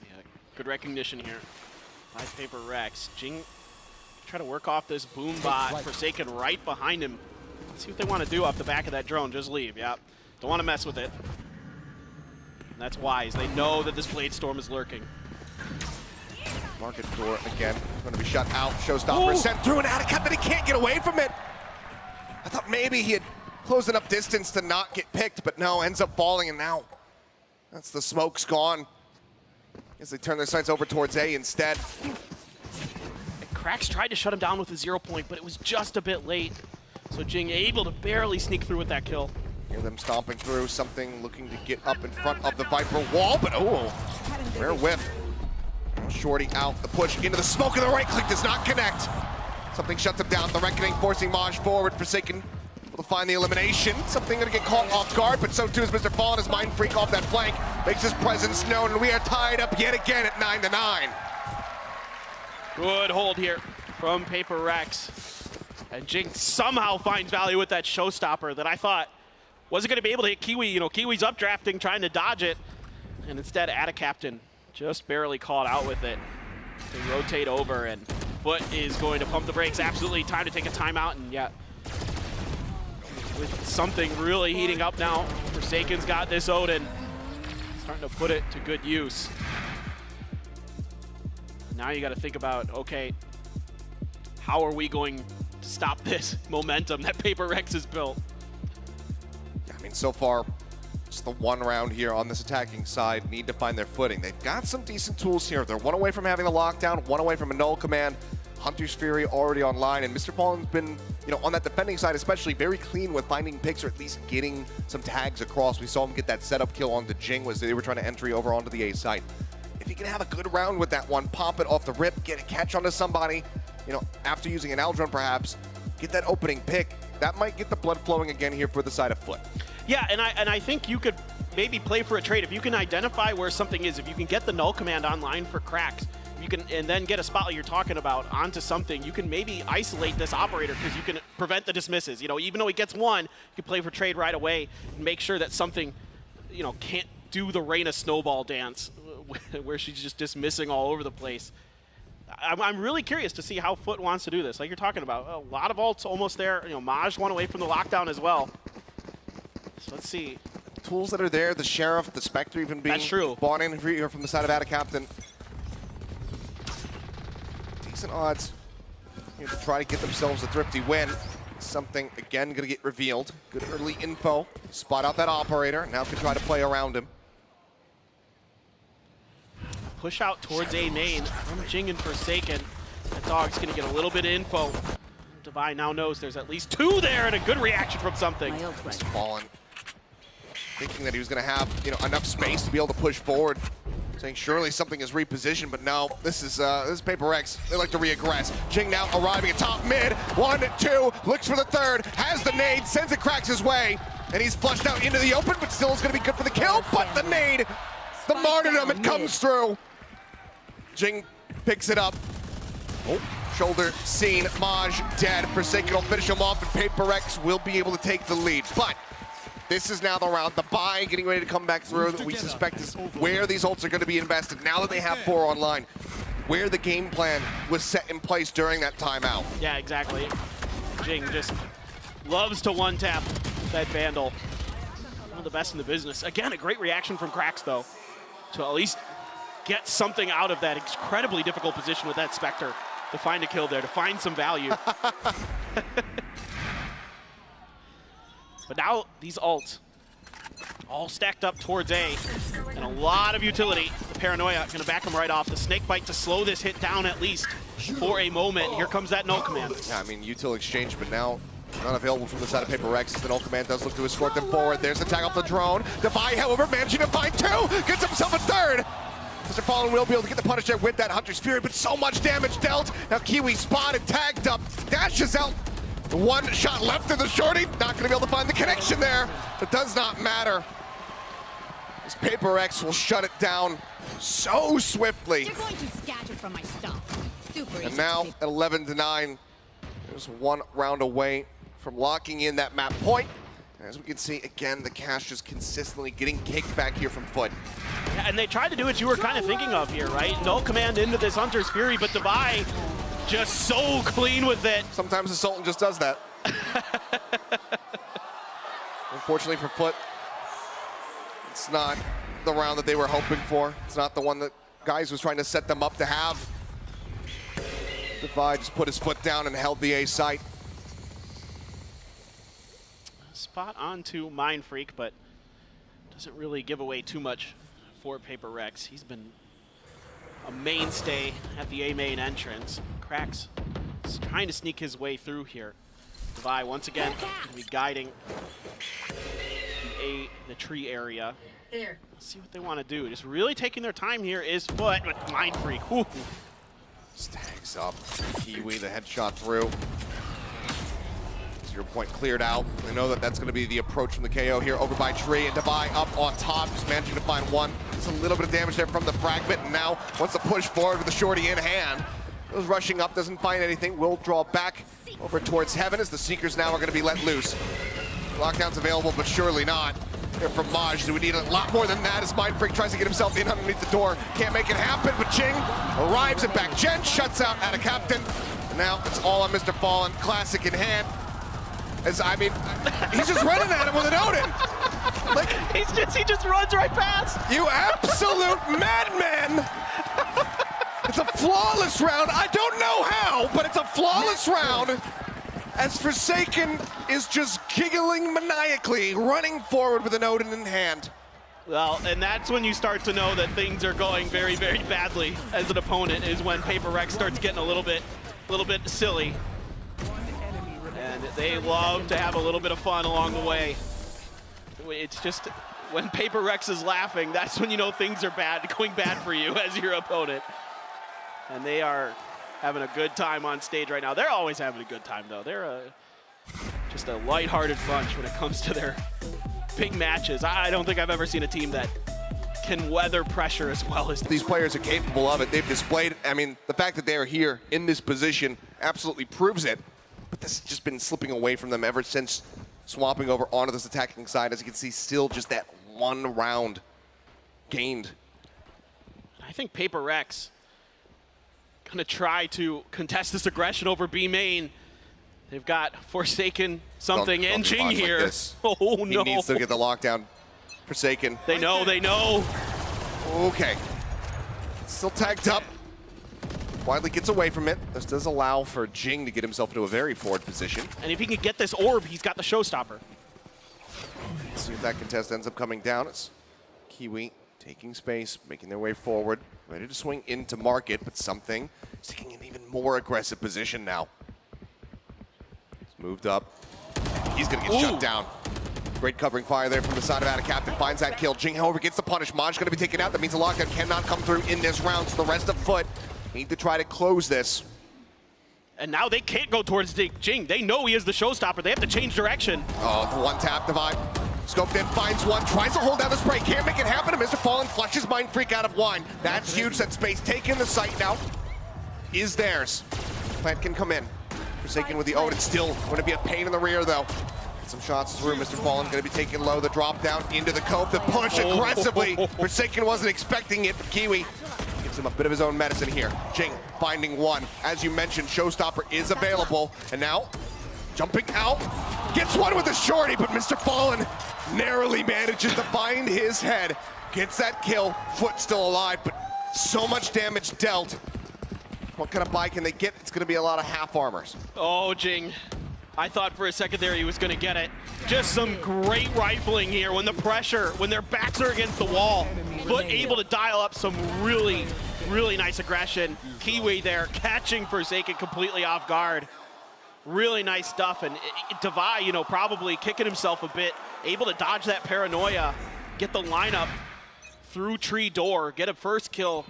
Yeah, good recognition here by PRX. Jing try to work off this boom bot. Forsaken right behind him. Let's see what they want to do off the back of that drone. Just leave, yeah. Don't want to mess with it. And that's wise. They know that this Blade Storm is lurking. Market door again. Going to be shut out. Showstopper sent through an Atacap that he can't get away from it. I thought maybe he had closed enough distance to not get picked, but no, ends up falling, and now that's the smoke's gone. As they turn their sights over towards A instead. And Crax tried to shut him down with a 0 point, but it was just a bit late. So Jing able to barely sneak through with that kill. Hear them stomping through, something looking to get up in front of the Viper wall, but oh, rare whiff. Shorty out, the push into the smoke, and the right click does not connect. Something shuts him down, the Reckoning forcing Maj forward, Forsaken able to find the elimination. Something gonna get caught off guard, but so too is Mr. Fallen as Mind Freak off that flank. Makes his presence known, and we are tied up yet again at 9-9. Good hold here from PRX. And Jing somehow finds value with that showstopper that I thought wasn't going to be able to hit Kiwi. You know, Kiwi's updrafting, trying to dodge it. And instead, Atacaptain just barely caught out with it. They rotate over, and FUT is going to pump the brakes. Absolutely time to take a timeout. And yeah, with something really heating up now. Forsaken's got this Odin. Starting to put it to good use. Now you got to think about, okay, how are we going to stop this momentum that PRX has built? I mean, so far, just the one round here on this attacking side, need to find their footing. They've got some decent tools here. They're one away from having the lockdown, one away from a null command. Hunter's Fury already online, and Mr. Fallen's been, on that defending side especially, very clean with finding picks or at least getting some tags across. We saw him get that setup kill on the Jing as they were trying to entry over onto the A side. If he can have a good round with that one, pop it off the rip, get a catch onto somebody, after using an Aldrun perhaps, get that opening pick, that might get the blood flowing again here for the side of FUT. Yeah, and I think you could maybe play for a trade. If you can identify where something is, if you can get the null command online for cracks, you can, and then get a spot like you're talking about onto something, you can maybe isolate this operator because you can prevent the dismisses. Even though he gets one, you can play for trade right away and make sure that something, can't do the Reyna snowball dance where she's just dismissing all over the place. I'm really curious to see how FUT wants to do this. Like you're talking about, a lot of ults almost there. Maj one away from the lockdown as well. So let's see. The tools that are there, the Sheriff, the Spectre even being bought in here from the side of Adacaptain. Decent odds here to try to get themselves a thrifty win. Something, again, going to get revealed. Good early info. Spot out that operator. Now can try to play around him. Push out towards A main from Jing and Forsaken. That dog's going to get a little bit of info. Divine now knows there's at least two there, and a good reaction from something. Mr. Fallen thinking that he was going to have enough space to be able to push forward. Saying surely something is repositioned, but no, this is PRX. They like to reaggress. Jing now arriving at top mid. 1, 2, looks for the third, has the nade, sends it cracks his way, and he's flushed out into the open, but still is going to be good for the kill. But the nade, the martyrdom, it comes through. Jing picks it up. Oh, shoulder seen, Maj dead. Forsaken will finish him off, and PRX will be able to take the lead. But this is now the round. The buy getting ready to come back through that we suspect is where these ults are going to be invested now that they have 4 online. Where the game plan was set in place during that timeout. Yeah, exactly. Jing just loves to one-tap that Vandal. One of the best in the business. Again, a great reaction from Cracks, though, to at least get something out of that incredibly difficult position with that Spectre, to find a kill there, to find some value. But now these ults all stacked up towards A, and a lot of utility. The Paranoia going to back him right off. The Snake Bite to slow this hit down at least for a moment. Here comes that null command. Yeah, I mean, util exchange, but now not available from the side of PRX. The null command does look to escort them forward. There's the tag off the drone. Devi, however, managing to find 2, gets himself a third. Mr. Fallen will be able to get the punish there with that Hunter's Fury, but so much damage dealt. Now Kiwi spotted, tagged up, dashes out. One shot left in the shorty. Not going to be able to find the connection there. It does not matter. This PRX will shut it down so swiftly. You're going to scatter from my stuff. Super And easy now to at 11-9, there's 1 round away from locking in that map point. As we can see, again, the cash just consistently getting kicked back here from FUT. Yeah, and they tried to do what you were kind of thinking of here, right? Null command into this Hunter's Fury, but Devi just so clean with it. Sometimes the Sultan just does that. Unfortunately for FUT, it's not the round that they were hoping for. It's not the one that Guys was trying to set them up to have. Devi just put his foot down and held the A site. Spot onto Mind Freak, but doesn't really give away too much for PRX. He's been a mainstay at the A main entrance. Cracks is trying to sneak his way through here. Devi once again going to be guiding the tree area. There. Let's see what they want to do. Just really taking their time here is FUT, but Mind Freak. Whew. Stacks up. Kiwi, the headshot through. 0 point cleared out. I know that that's going to be the approach from the KO here over by Tree, and Devi up on top, just managing to find 1. Just a little bit of damage there from the fragment, and now wants to push forward with the shorty in hand. Goes rushing up, doesn't find anything, will draw back over towards Heaven as the Seekers now are going to be let loose. Lockdown's available, but surely not. Here from Maj, do we need a lot more than that as Mind Freak tries to get himself in underneath the door. Can't make it happen, but Jing arrives at back. Jen shuts out Adacaptain. And now it's all on Mr. Fallen, classic in hand. As I mean, he's just running at him with an Odin. Like he just runs right past. you absolute madman! It's a flawless round. I don't know how, but it's a flawless round. As Forsaken is just giggling maniacally, running forward with an Odin in hand. Well, and that's when you start to know that things are going very, very badly as an opponent, is when PRX starts getting a little bit silly. And they love to have a little bit of fun along the way. It's just when PRX is laughing, that's when you know things are going bad for you as your opponent. And they are having a good time on stage right now. They're always having a good time, though. They're just a lighthearted bunch when it comes to their big matches. I don't think I've ever seen a team that can weather pressure as well as These players are capable of it. They've displayed it. I mean, the fact that they are here in this position absolutely proves it. But this has just been slipping away from them ever since swapping over onto this attacking side. As you can see, still just that one round gained. I think PRX gonna try to contest this aggression over B main. They've got Forsaken something and Jing here. Like oh no. He needs to get the lockdown. Forsaken. They know, they know. Okay. Still tagged up. Widely gets away from it. This does allow for Jing to get himself into a very forward position. And if he can get this orb, he's got the showstopper. Let's see if that contest ends up coming down. It's Kiwi taking space, making their way forward, ready to swing into market, but something is taking an even more aggressive position now. He's moved up. He's gonna get shut down. Great covering fire there from the side of Adicaptain. Finds that kill. Jing, however, gets the punish. Maj gonna be taken out. That means the lockdown cannot come through in this round, so the rest of FUT need to try to close this. And now they can't go towards Jing. They know he is the showstopper. They have to change direction. Oh, the one tap divide. Scoped in, finds one, tries to hold down the spray. Can't make it happen, and Mr. Fallen flushes Mind Freak out of wine. That's huge. That space taken. The site now is theirs. Plant can come in. Forsaken with the Odin. Still going to be a pain in the rear, though. Get some shots through. Mr. Fallen going to be taken low. The drop down into the cove. The push aggressively. Forsaken wasn't expecting it, but Kiwi gives him a bit of his own medicine here. Jing finding one. As you mentioned, showstopper is available. And now, jumping out. Gets one with a shorty, but Mr. Fallen narrowly manages to find his head. Gets that kill. FUT still alive, but so much damage dealt. What kind of buy can they get? It's going to be a lot of half armors. Oh, Jing. I thought for a second there he was going to get it. Just some great rifling here when the pressure, when their backs are against the wall. FUT able to dial up some really, really nice aggression. Kiwi there catching Forsaken completely off guard. Really nice stuff. And Devi, you know, probably kicking himself a bit. Able to dodge that paranoia, get the lineup through tree door, get a first kill.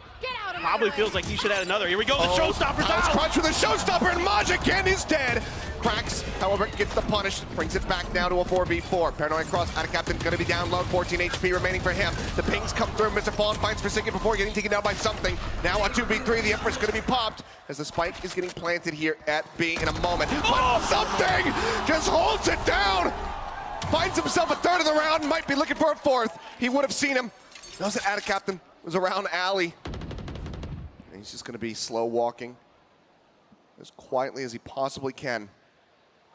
Probably feels like he should add another. Here we go, the showstopper's out. Crunch with a showstopper, and Maj again is dead. Cracks, however, gets the punish, brings it back now to a 4v4. Paranoia cross, Adicaptain gonna be down low, 14 HP remaining for him. The pings come through, Mr. Fallen finds Forsaken before getting taken down by something. Now a 2v3, the Empress gonna be popped as the spike is getting planted here at B in a moment. But something just holds it down. Finds himself a third of the round, might be looking for a fourth. He would have seen him. Knows that Adicaptain was around alley. And he's just gonna be slow walking as quietly as he possibly can.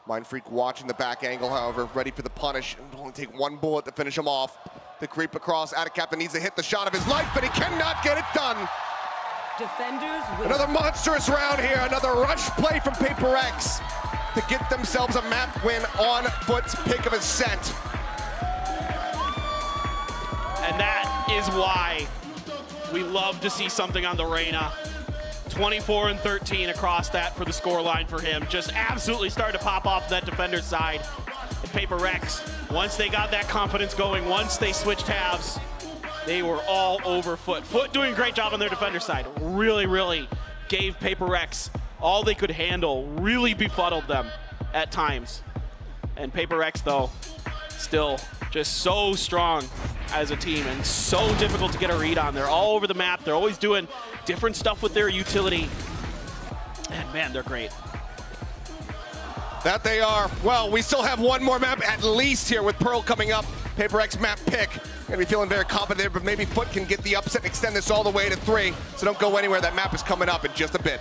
Mind Freak watching the back angle, however, ready for the punish. And only take one bullet to finish him off. The creep across, Adicaptain needs to hit the shot of his life, but he cannot get it done. Defenders win. Another monstrous round here, another rush play from PRX to get themselves a map win on FUT's pick of ascent. And that is why we love to see something on the Reyna. 24 and 13 across that for the scoreline for him. Just absolutely started to pop off that defender's side. And PRX, once they got that confidence going, once they switched halves, they were all over FUT. FUT doing a great job on their defender side. Really, really gave PRX all they could handle, really befuddled them at times. And PRX, though, still just so strong as a team and so difficult to get a read on. They're all over the map. They're always doing different stuff with their utility. And man, they're great. That they are. Well, we still have one more map at least here with Pearl coming up. PRX map pick. Gonna be feeling very confident there, but maybe FUT can get the upset and extend this all the way to 3. So don't go anywhere. That map is coming up in just a bit.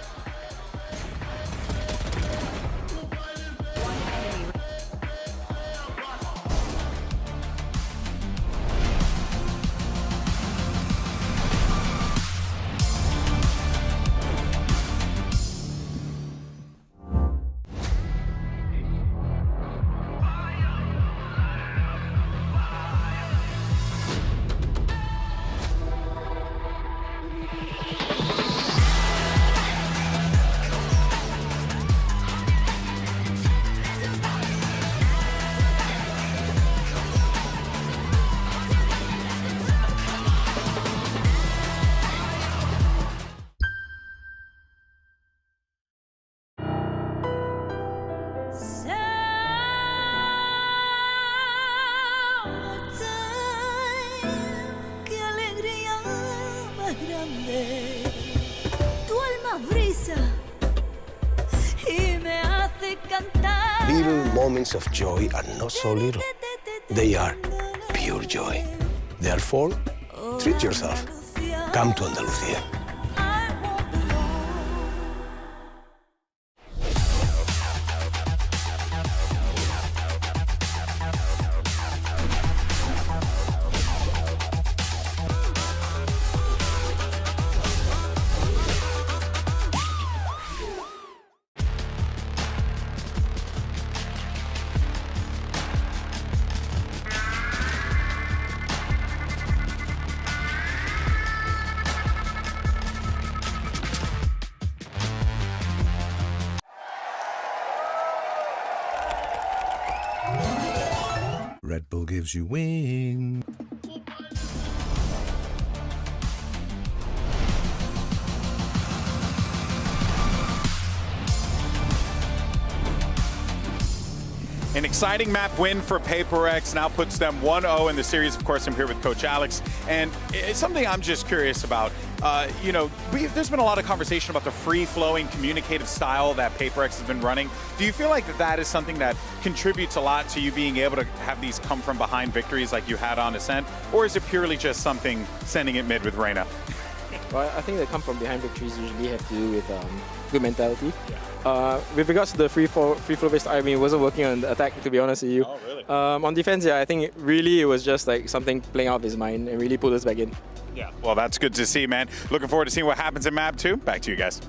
más grande. Tu alma brilla y me hace cantar. Little moments of joy are not so little. They are pure joy. Therefore, treat yourself. Come to Andalucía. Red Bull gives you wings. An exciting map win for PRX now puts them 1-0 in the series. Of course, I'm here with Coach Alex, and it's something I'm just curious about. You know, there's been a lot of conversation about the free-flowing, communicative style that PRX has been running. Do you feel like that is something that contributes a lot to you being able to have these come from behind victories like you had on Ascent, or is it purely just something sending it mid with Reyna? Well, I think the come from behind victories usually have to do with good mentality. With regards to the free flow based, I mean, it wasn't working on the attack, to be honest with you. Oh, really? On defense, yeah, I think it was just like something playing out of his mind and really pulled us back in. Yeah. Well, that's good to see, man. Looking forward to seeing what happens in map 2. Back to you guys.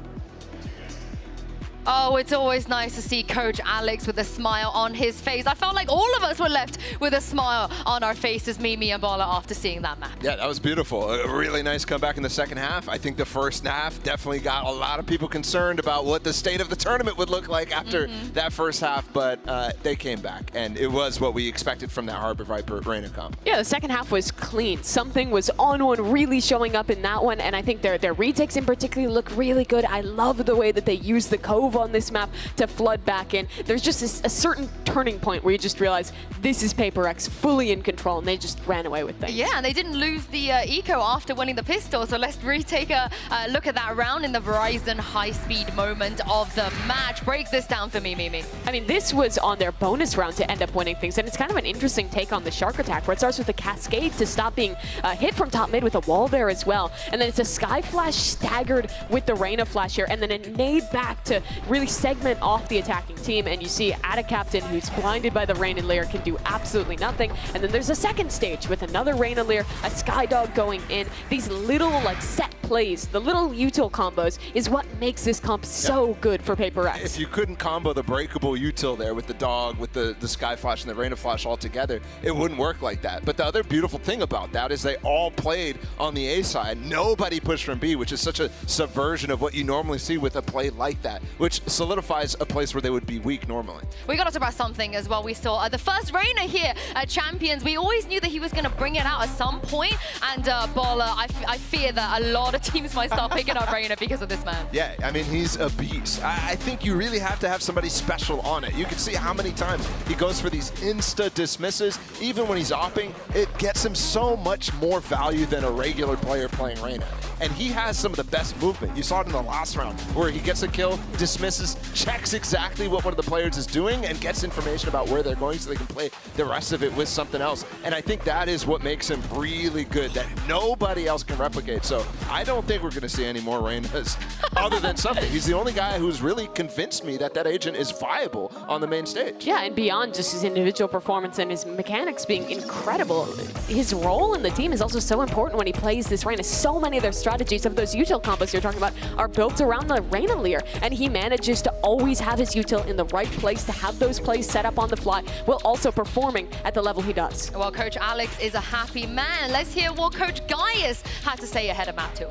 Oh, it's always nice to see Coach Alex with a smile on his face. I felt like all of us were left with a smile on our faces, Mimi and Bola, after seeing that map. Yeah, that was beautiful. A really nice comeback in the second half. I think the first half definitely got a lot of people concerned about what the state of the tournament would look like after that first half, but they came back, and it was what we expected from that Harbor Viper Reyna comp. Yeah, the second half was clean. Something was on one really showing up in that one, and I think their retakes in particular look really good. I love the way that they use the Cove on this map to flood back in. There's just a certain turning point where you just realize this is PRX fully in control, and they just ran away with things. Yeah, and they didn't lose the eco after winning the pistol, so let's retake a look at that round in the Verizon high-speed moment of the match. Break this down for me, Mimi. I mean, this was on their bonus round to end up winning things, and it's kind of an interesting take on the Shark attack, where it starts with a cascade to stop being hit from top mid with a wall there as well, and then it's a Sky Flash staggered with the Reyna flash here, and then a nade back to really segment off the attacking team, and you see Captain, who's blinded by the Reyna Leer, can do absolutely nothing, and then there's a second stage with another Reyna Leer, a Skydog going in. These little like set plays, the little util combos is what makes this comp so good for PRX. If you couldn't combo the breakable util there with the dog, with the Sky Flash and the Reyna Flash all together, it wouldn't work like that. But the other beautiful thing about that is they all played on the A side. Nobody pushed from B, which is such a subversion of what you normally see with a play like that, which solidifies a place where they would be weak normally. We got to talk about something as well. We saw the first Reyna here at Champions. We always knew that he was going to bring it out at some point, and Bola, I fear that a lot of teams might start picking up Reyna because of this man. Yeah, I mean, he's a beast. I think you really have to have somebody special on it. You can see how many times he goes for these insta dismisses. Even when he's opping, it gets him so much more value than a regular player playing Reyna. And he has some of the best movement. You saw it in the last round where he gets a kill, dismisses, checks exactly what one of the players is doing, and gets information about where they're going so they can play the rest of it with something else. And I think that is what makes him really good, that nobody else can replicate. So I don't think we're going to see any more Reynas other than something. He's the only guy who's really convinced me that that agent is viable on the main stage. Yeah, and beyond just his individual performance and his mechanics being incredible, his role in the team is also so important when he plays this Reyna. So many of their strategies of those util combos you're talking about are built around the Reyna Leer, and he manages to always have his util in the right place to have those plays set up on the fly while also performing at the level he does. Well, Coach Alex is a happy man. Let's hear what Coach Gaius had to say ahead of map 2.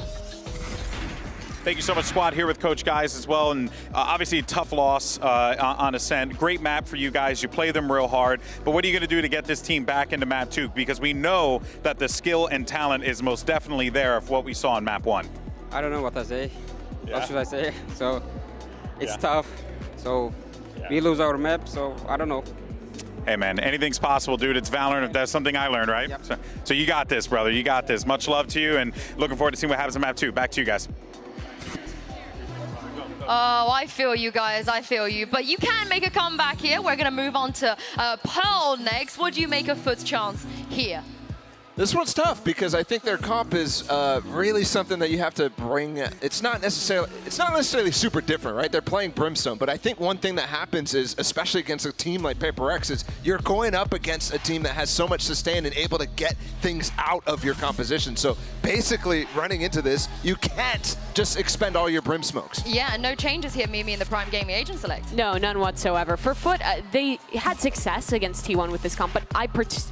Thank you so much, squad, here with Coach Guys as well. And obviously a tough loss on Ascent. Great map for you guys. You play them real hard. But what are you going to do to get this team back into map 2? Because we know that the skill and talent is most definitely there of what we saw in map 1. I don't know what to say. Yeah. What should I say? So it's tough. So we lose our map, so I don't know. Hey, man, anything's possible, dude. It's Valorant. That's something I learned, right? Yep. So you got this, brother. You got this. Much love to you, and looking forward to seeing what happens in map 2. Back to you guys. Oh, I feel you guys, I feel you. But you can make a comeback here. We're gonna move on to Pearl next. What do you make of FUT's chance here? This one's tough because I think their comp is really something that you have to bring. It's not necessarily super different, right? They're playing Brimstone, but I think one thing that happens is, especially against a team like PRX, is you're going up against a team that has so much sustain and able to get things out of your composition. So basically, running into this, you can't just expend all your Brim smokes. Yeah, no changes here, Mimi, in the Prime Gaming Agent Select. No, none whatsoever. For FUT, they had success against T1 with this comp, but I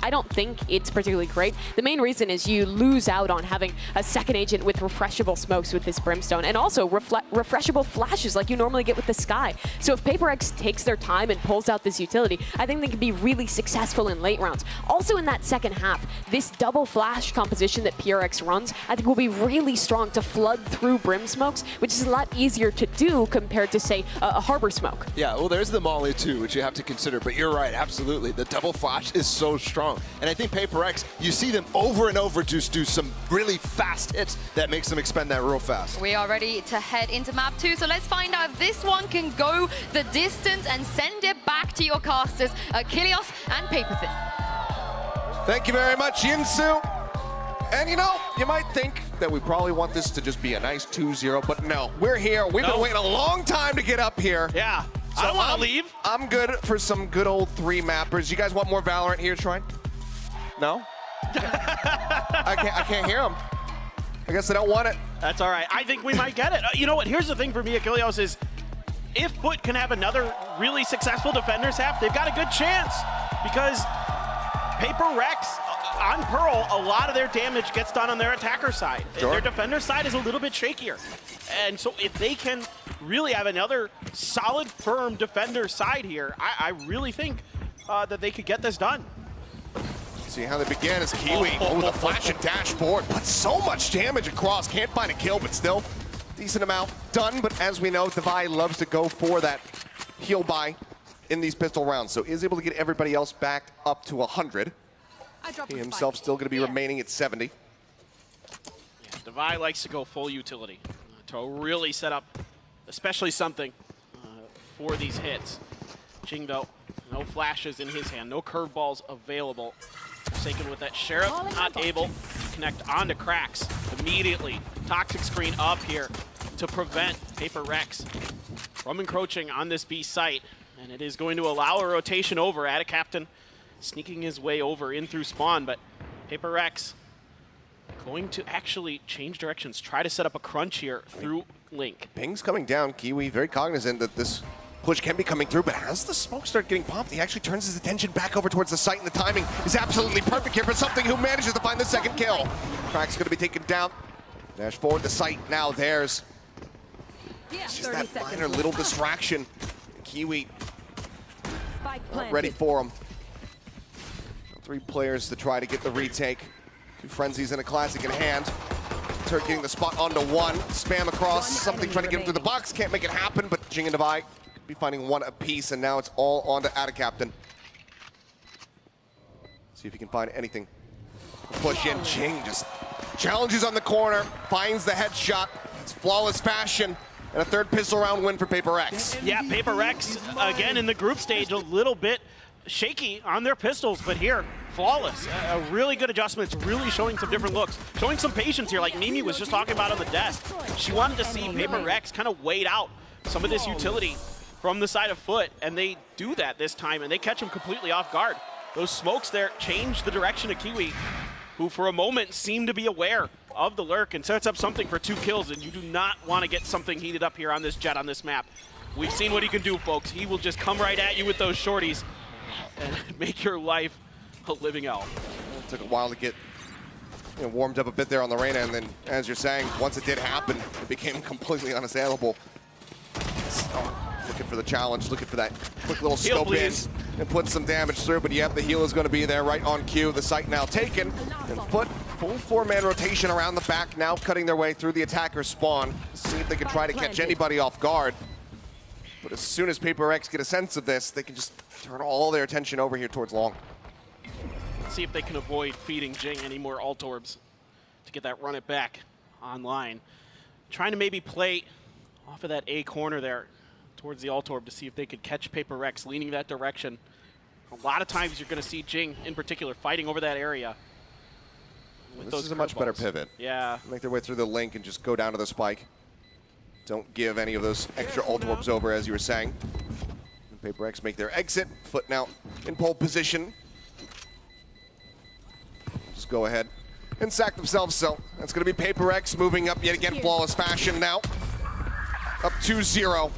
don't think it's particularly great. The main reason is you lose out on having a second agent with refreshable smokes with this Brimstone, and also refreshable flashes like you normally get with the Sky. So if PRX takes their time and pulls out this utility, I think they can be really successful in late rounds. Also in that second half, this double flash composition that PRX runs, I think will be really strong to flood through Brim smokes, which is a lot easier to do compared to, say, a Harbor smoke. Yeah, well, there's the Molly too, which you have to consider, but you're right, absolutely. The double flash is so strong. And I think PRX, you see them over and over just do some really fast hits that makes them expend that real fast. We are ready to head into map 2, so let's find out if this one can go the distance and send it back to your casters, Kilios and Paperthin. Thank you very much, Yinsu. And you know, you might think that we probably want this to just be a nice 2-0, but no, we're here. We've been waiting a long time to get up here. Yeah, so I don't want to leave. I'm good for some good old 3 mappers. You guys want more Valorant here, Shrine? No? I can't hear them. I guess they don't want it. That's all right. I think we might get it. You know what? Here's the thing for me, Achilleos, is if FUT can have another really successful defenders half, they've got a good chance because PRX on Pearl, a lot of their damage gets done on their attacker side. Sure. Their defender side is a little bit shakier. And so if they can really have another solid, firm defender side here, I really think that they could get this done. See how they begin as Kiwi, the flash and dash forward, but so much damage across, can't find a kill, but still decent amount done. But as we know, Devi loves to go for that heal buy in these pistol rounds, so is able to get everybody else back up to 100. He himself still going to be remaining at 70. Yeah, Devi likes to go full utility to really set up, especially something for these hits. Jingdo, no flashes in his hand, no curveballs available. Forsaken with that Sheriff, not able to connect onto Cracks immediately. Toxic screen up here to prevent PRX from encroaching on this B site. And it is going to allow a rotation over at a captain sneaking his way over in through spawn, but PRX going to actually change directions, try to set up a crunch here through Link. Ping's coming down. Kiwi very cognizant that this push can be coming through, but as the smoke start getting popped, he actually turns his attention back over towards the site, and the timing is absolutely perfect here for something who manages to find the second kill. Crack's going to be taken down. Dash forward the site, now theirs. It's just that minor little distraction. Kiwi not ready for him. 3 players to try to get the retake. 2 frenzies and a classic in hand. Turk getting the spot onto 1. Spam across, something trying to get him through the box. Can't make it happen, but Jing and Devi be finding 1 apiece, and now it's all on to Ada Captain. See if he can find anything. Push in, Jing just challenges on the corner, finds the headshot. It's flawless fashion, and a 3rd pistol round win for PRX. Yeah, PRX, again, in the group stage, a little bit shaky on their pistols, but here, flawless. A really good adjustment. It's really showing some different looks. Showing some patience here, like Mimi was just talking about on the desk. She wanted to see PRX kind of wait out some of this utility from the side of FUT, and they do that this time, and they catch him completely off guard. Those smokes there change the direction of Kiwi, who for a moment seemed to be aware of the lurk and sets up something for 2 kills, and you do not want to get something heated up here on this Jet on this map. We've seen what he can do, folks. He will just come right at you with those shorties and make your life a living hell. It took a while to get warmed up a bit there on the Reyna, and then, as you're saying, once it did happen, it became completely unassailable. So, looking for the challenge, looking for that quick little Heal, scope in and put some damage through, but yep, the heal is going to be there right on cue. The site now taken, and FUT full 4-man rotation around the back, now cutting their way through the attacker spawn. See if they can try to catch anybody off guard. But as soon as PRX get a sense of this, they can just turn all their attention over here towards long. Let's see if they can avoid feeding Jing any more alt orbs to get that run it back online. Trying to maybe play off of that A corner there towards the alt orb to see if they could catch PRX leaning that direction. A lot of times you're going to see Jing in particular fighting over that area. This is a much better pivot. Yeah. Make their way through the link and just go down to the spike. Don't give any of those extra alt orbs over, as you were saying. And PRX make their exit. FUT now in pole position. Just go ahead and sack themselves. So that's going to be PRX moving up yet again, flawless fashion now. Up 2-0.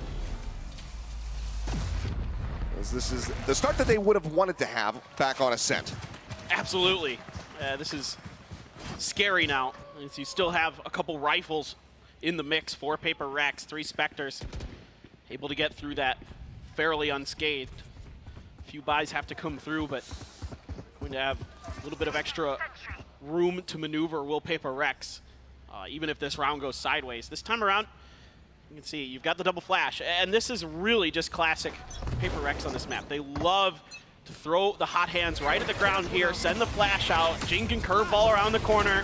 This is the start that they would have wanted to have back on Ascent. Absolutely. This is scary now. As you still have a couple rifles in the mix for PRX, 3 Spectres. Able to get through that fairly unscathed. A few buys have to come through, but going to have a little bit of extra room to maneuver will PRX, even if this round goes sideways. This time around, you can see you've got the double flash, and this is really just classic PRX on this map. They love to throw the hot hands right at the ground here, send the flash out. Jing can curveball around the corner.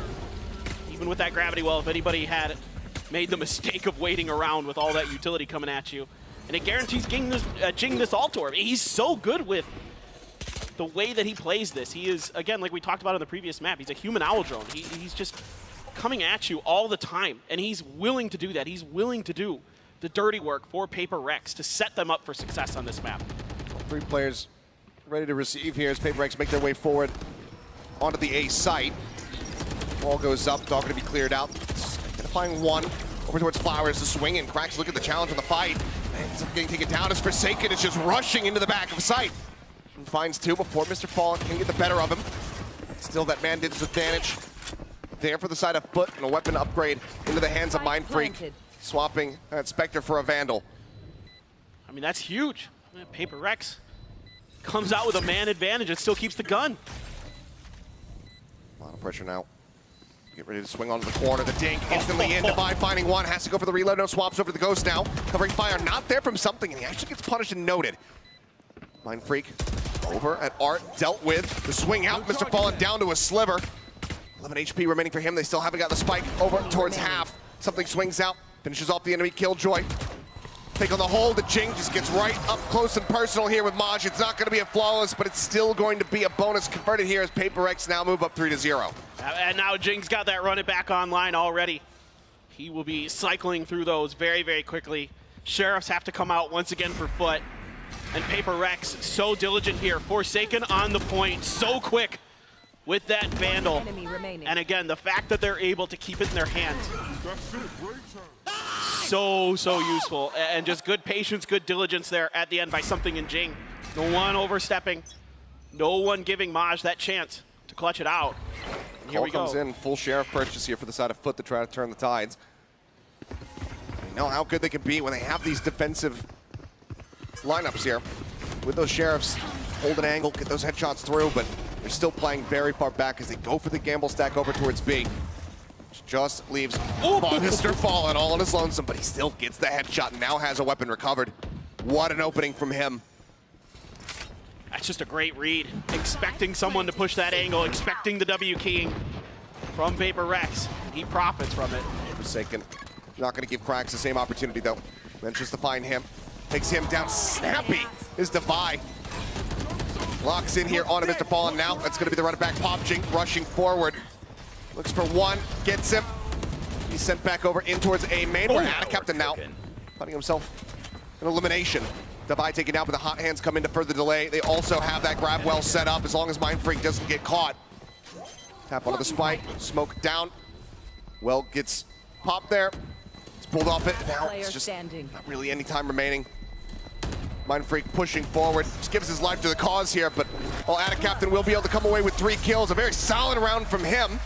Even with that gravity well, if anybody had made the mistake of waiting around with all that utility coming at you. And it guarantees Jing this alt orb. He's so good with the way that he plays this. He is, again, like we talked about on the previous map, he's a human owl drone. He's just coming at you all the time, and he's willing to do that. He's willing to do the dirty work for PRX to set them up for success on this map. 3 players ready to receive here as PRX make their way forward onto the A site. Ball goes up, dog going to be cleared out. Identifying one over towards Flowers, the swing, and Cracks look at the challenge on the fight. Ends up getting taken down as Forsaken is just rushing into the back of sight. And finds 2 before Mr. Fallen can get the better of him. Still that Bandit's advantage there for the side of FUT, and a weapon upgrade into the hands of Mindfreak, swapping that Spectre for a Vandal. I mean, that's huge. PRX comes out with a man advantage and still keeps the gun. A lot of pressure now. Get ready to swing onto the corner. The dink instantly in. Divide finding one. Has to go for the reload. No swaps over to the Ghost now. Covering fire. Not there from something, and he actually gets punished and noted. Mindfreak over at Art. Dealt with. The swing out. Mr. Fallen down to a sliver. 11 HP remaining for him. They still haven't got the spike over towards half. Something swings out. Finishes off the enemy Killjoy. Take on the hold. The Jing just gets right up close and personal here with Maj. It's not going to be a flawless, but it's still going to be a bonus converted here as PRX now move up 3-0. And now Jing's got that run it back online already. He will be cycling through those very, very quickly. Sheriffs have to come out once again for FUT. And PRX so diligent here. Forsaken on the point, so quick with that Vandal. And again, the fact that they're able to keep it in their hands. So useful. And just good patience, good diligence there at the end by something in Jing. No one overstepping. No one giving Maj that chance to clutch it out. And here we go. Comes in, full Sheriff purchase here for the side of FUT to try to turn the tides. They know how good they can be when they have these defensive lineups here. With those Sheriffs, hold an angle, get those headshots through, but they're still playing very far back as they go for the gamble stack over towards B. Which just leaves Mr. Fallen all on his lonesome, but he still gets the headshot and now has a weapon recovered. What an opening from him. That's just a great read. Expecting someone to push that angle, expecting the W keying from PRX. He profits from it. Forsaken. Not going to give Cracks the same opportunity, though. Ventures to find him. Takes him down. Snappy is Divide. Locks in here onto Mr. Fallen now. That's going to be the run it back. Pop Jing rushing forward. Looks for one. Gets him. He's sent back over in towards A main. We're at a captain now. Finding himself an elimination. Divide taken down, but the hot hands come in to further delay. They also have that grab well set up as long as Mindfreak doesn't get caught. Tap onto the spike. Smoke down. Well gets popped there. It's pulled off it. Now it's just not really any time remaining. Mindfreak pushing forward. Just gives his life to the cause here, but Attic Captain will be able to come away with 3 kills. A very solid round from him.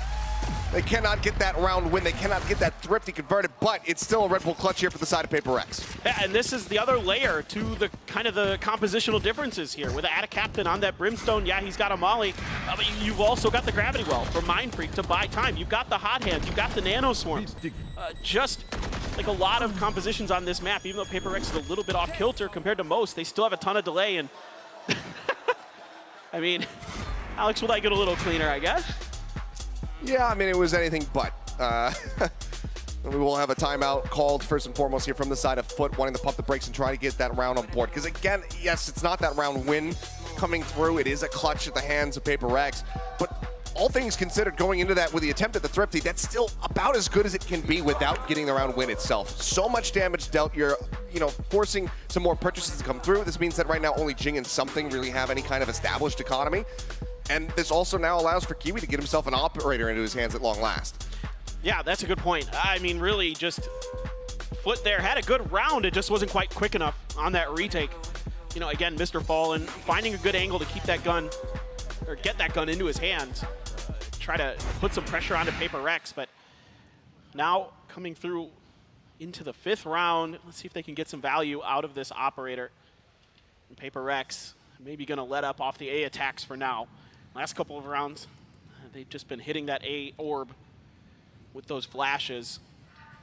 They cannot get that round win. They cannot get that thrifty converted, but it's still a Red Bull clutch here for the side of PRX. Yeah, and this is the other layer to the kind of the compositional differences here. With Attic Captain on that Brimstone, yeah, he's got a Molly, but you've also got the Gravity Well for Mindfreak to buy time. You've got the Hot Hands, you've got the Nano Swarms. Just like a lot of compositions on this map, even though PaperX is a little bit off kilter compared to most, they still have a ton of delay. And I mean, Alex would like it a little cleaner, I guess. Yeah, I mean, it was anything but. We will have a timeout called first and foremost here from the side of FUT, wanting to pump the brakes and try to get that round on board. Because again, yes, it's not that round win coming through. It is a clutch at the hands of PaperX. But all things considered, going into that with the attempt at the Thrifty, that's still about as good as it can be without getting the round win itself. So much damage dealt. You're, forcing some more purchases to come through. This means that right now only Jing and Something really have any kind of established economy. And this also now allows for Kiwi to get himself an operator into his hands at long last. Yeah, that's a good point. I mean, really, just FUT there had a good round. It just wasn't quite quick enough on that retake. Again, Mr. Fallen finding a good angle to keep that gun, or get that gun into his hands. Try to put some pressure onto PaperX, but now coming through into the 5th round, let's see if they can get some value out of this operator. And PaperX maybe going to let up off the A attacks for now. Last couple of rounds, they've just been hitting that A orb with those flashes.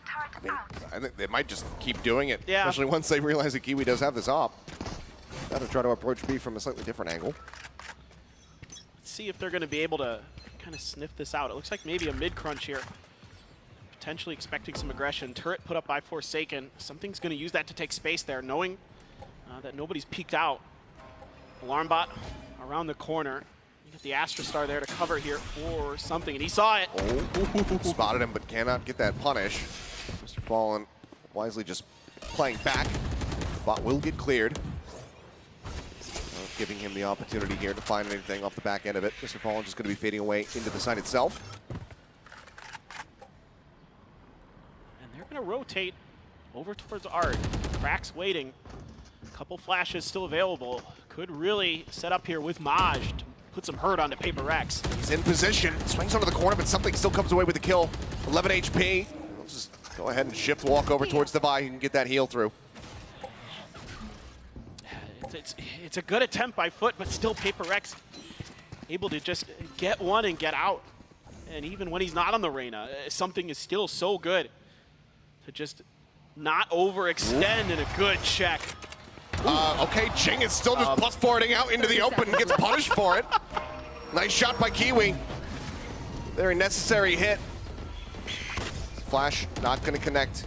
I mean, I think they might just keep doing it, yeah. Especially once they realize that Kiwi does have this op. Got to try to approach B from a slightly different angle. Let's see if they're going to be able to kind of sniff this out. It looks like maybe a mid-crunch here. Potentially expecting some aggression. Turret put up by Forsaken. Something's going to use that to take space there, knowing that nobody's peeked out. Alarm bot around the corner. You got the Astra Star there to cover here for Something, and he saw it. Oh, spotted him, but cannot get that punish. Mr. Fallen wisely just playing back. Bot will get cleared. Giving him the opportunity here to find anything off the back end of it. Mr. Fallen just going to be fading away into the site itself. And they're going to rotate over towards Art. Cracks waiting. A couple flashes still available. Could really set up here with Maj to put some hurt onto PaperX. He's in position, swings onto the corner, but Something still comes away with the kill. 11 HP. Let's just go ahead and shift walk over towards Devi and get that heal through. It's a good attempt by FUT, but still PaperX able to just get one and get out. And even when he's not on the Reyna, Something is still so good to just not overextend in a good check. Okay, Jing is still just plus forwarding out into the open and gets punished for it. Nice shot by Kiwi. Very necessary hit. Flash not going to connect.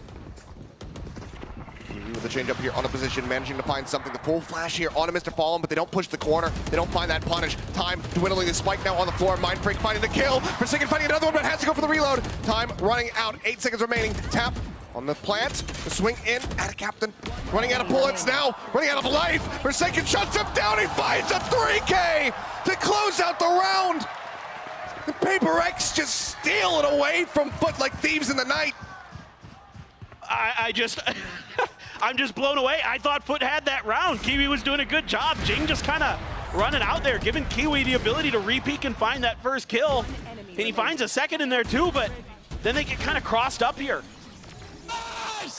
Kiwi with the change up here on a position, managing to find Something. The full flash here onto Mr. Fallen, but they don't push the corner. They don't find that punish. Time dwindling, the spike now on the floor. Mind Freak finding the kill. Forsaken finding another one, but has to go for the reload. Time running out. 8 seconds remaining. Tap on the plant. The swing in at a captain. Running out of bullets now. Running out of life. Forsaken shuts him down. He finds a 3K to close out the round. The PaperX just steal it away from FUT like thieves in the night. I'm just blown away. I thought FUT had that round. Kiwi was doing a good job. Jing just kind of running out there, giving Kiwi the ability to re-peek and find that first kill. And he finds a second in there too, but then they get kind of crossed up here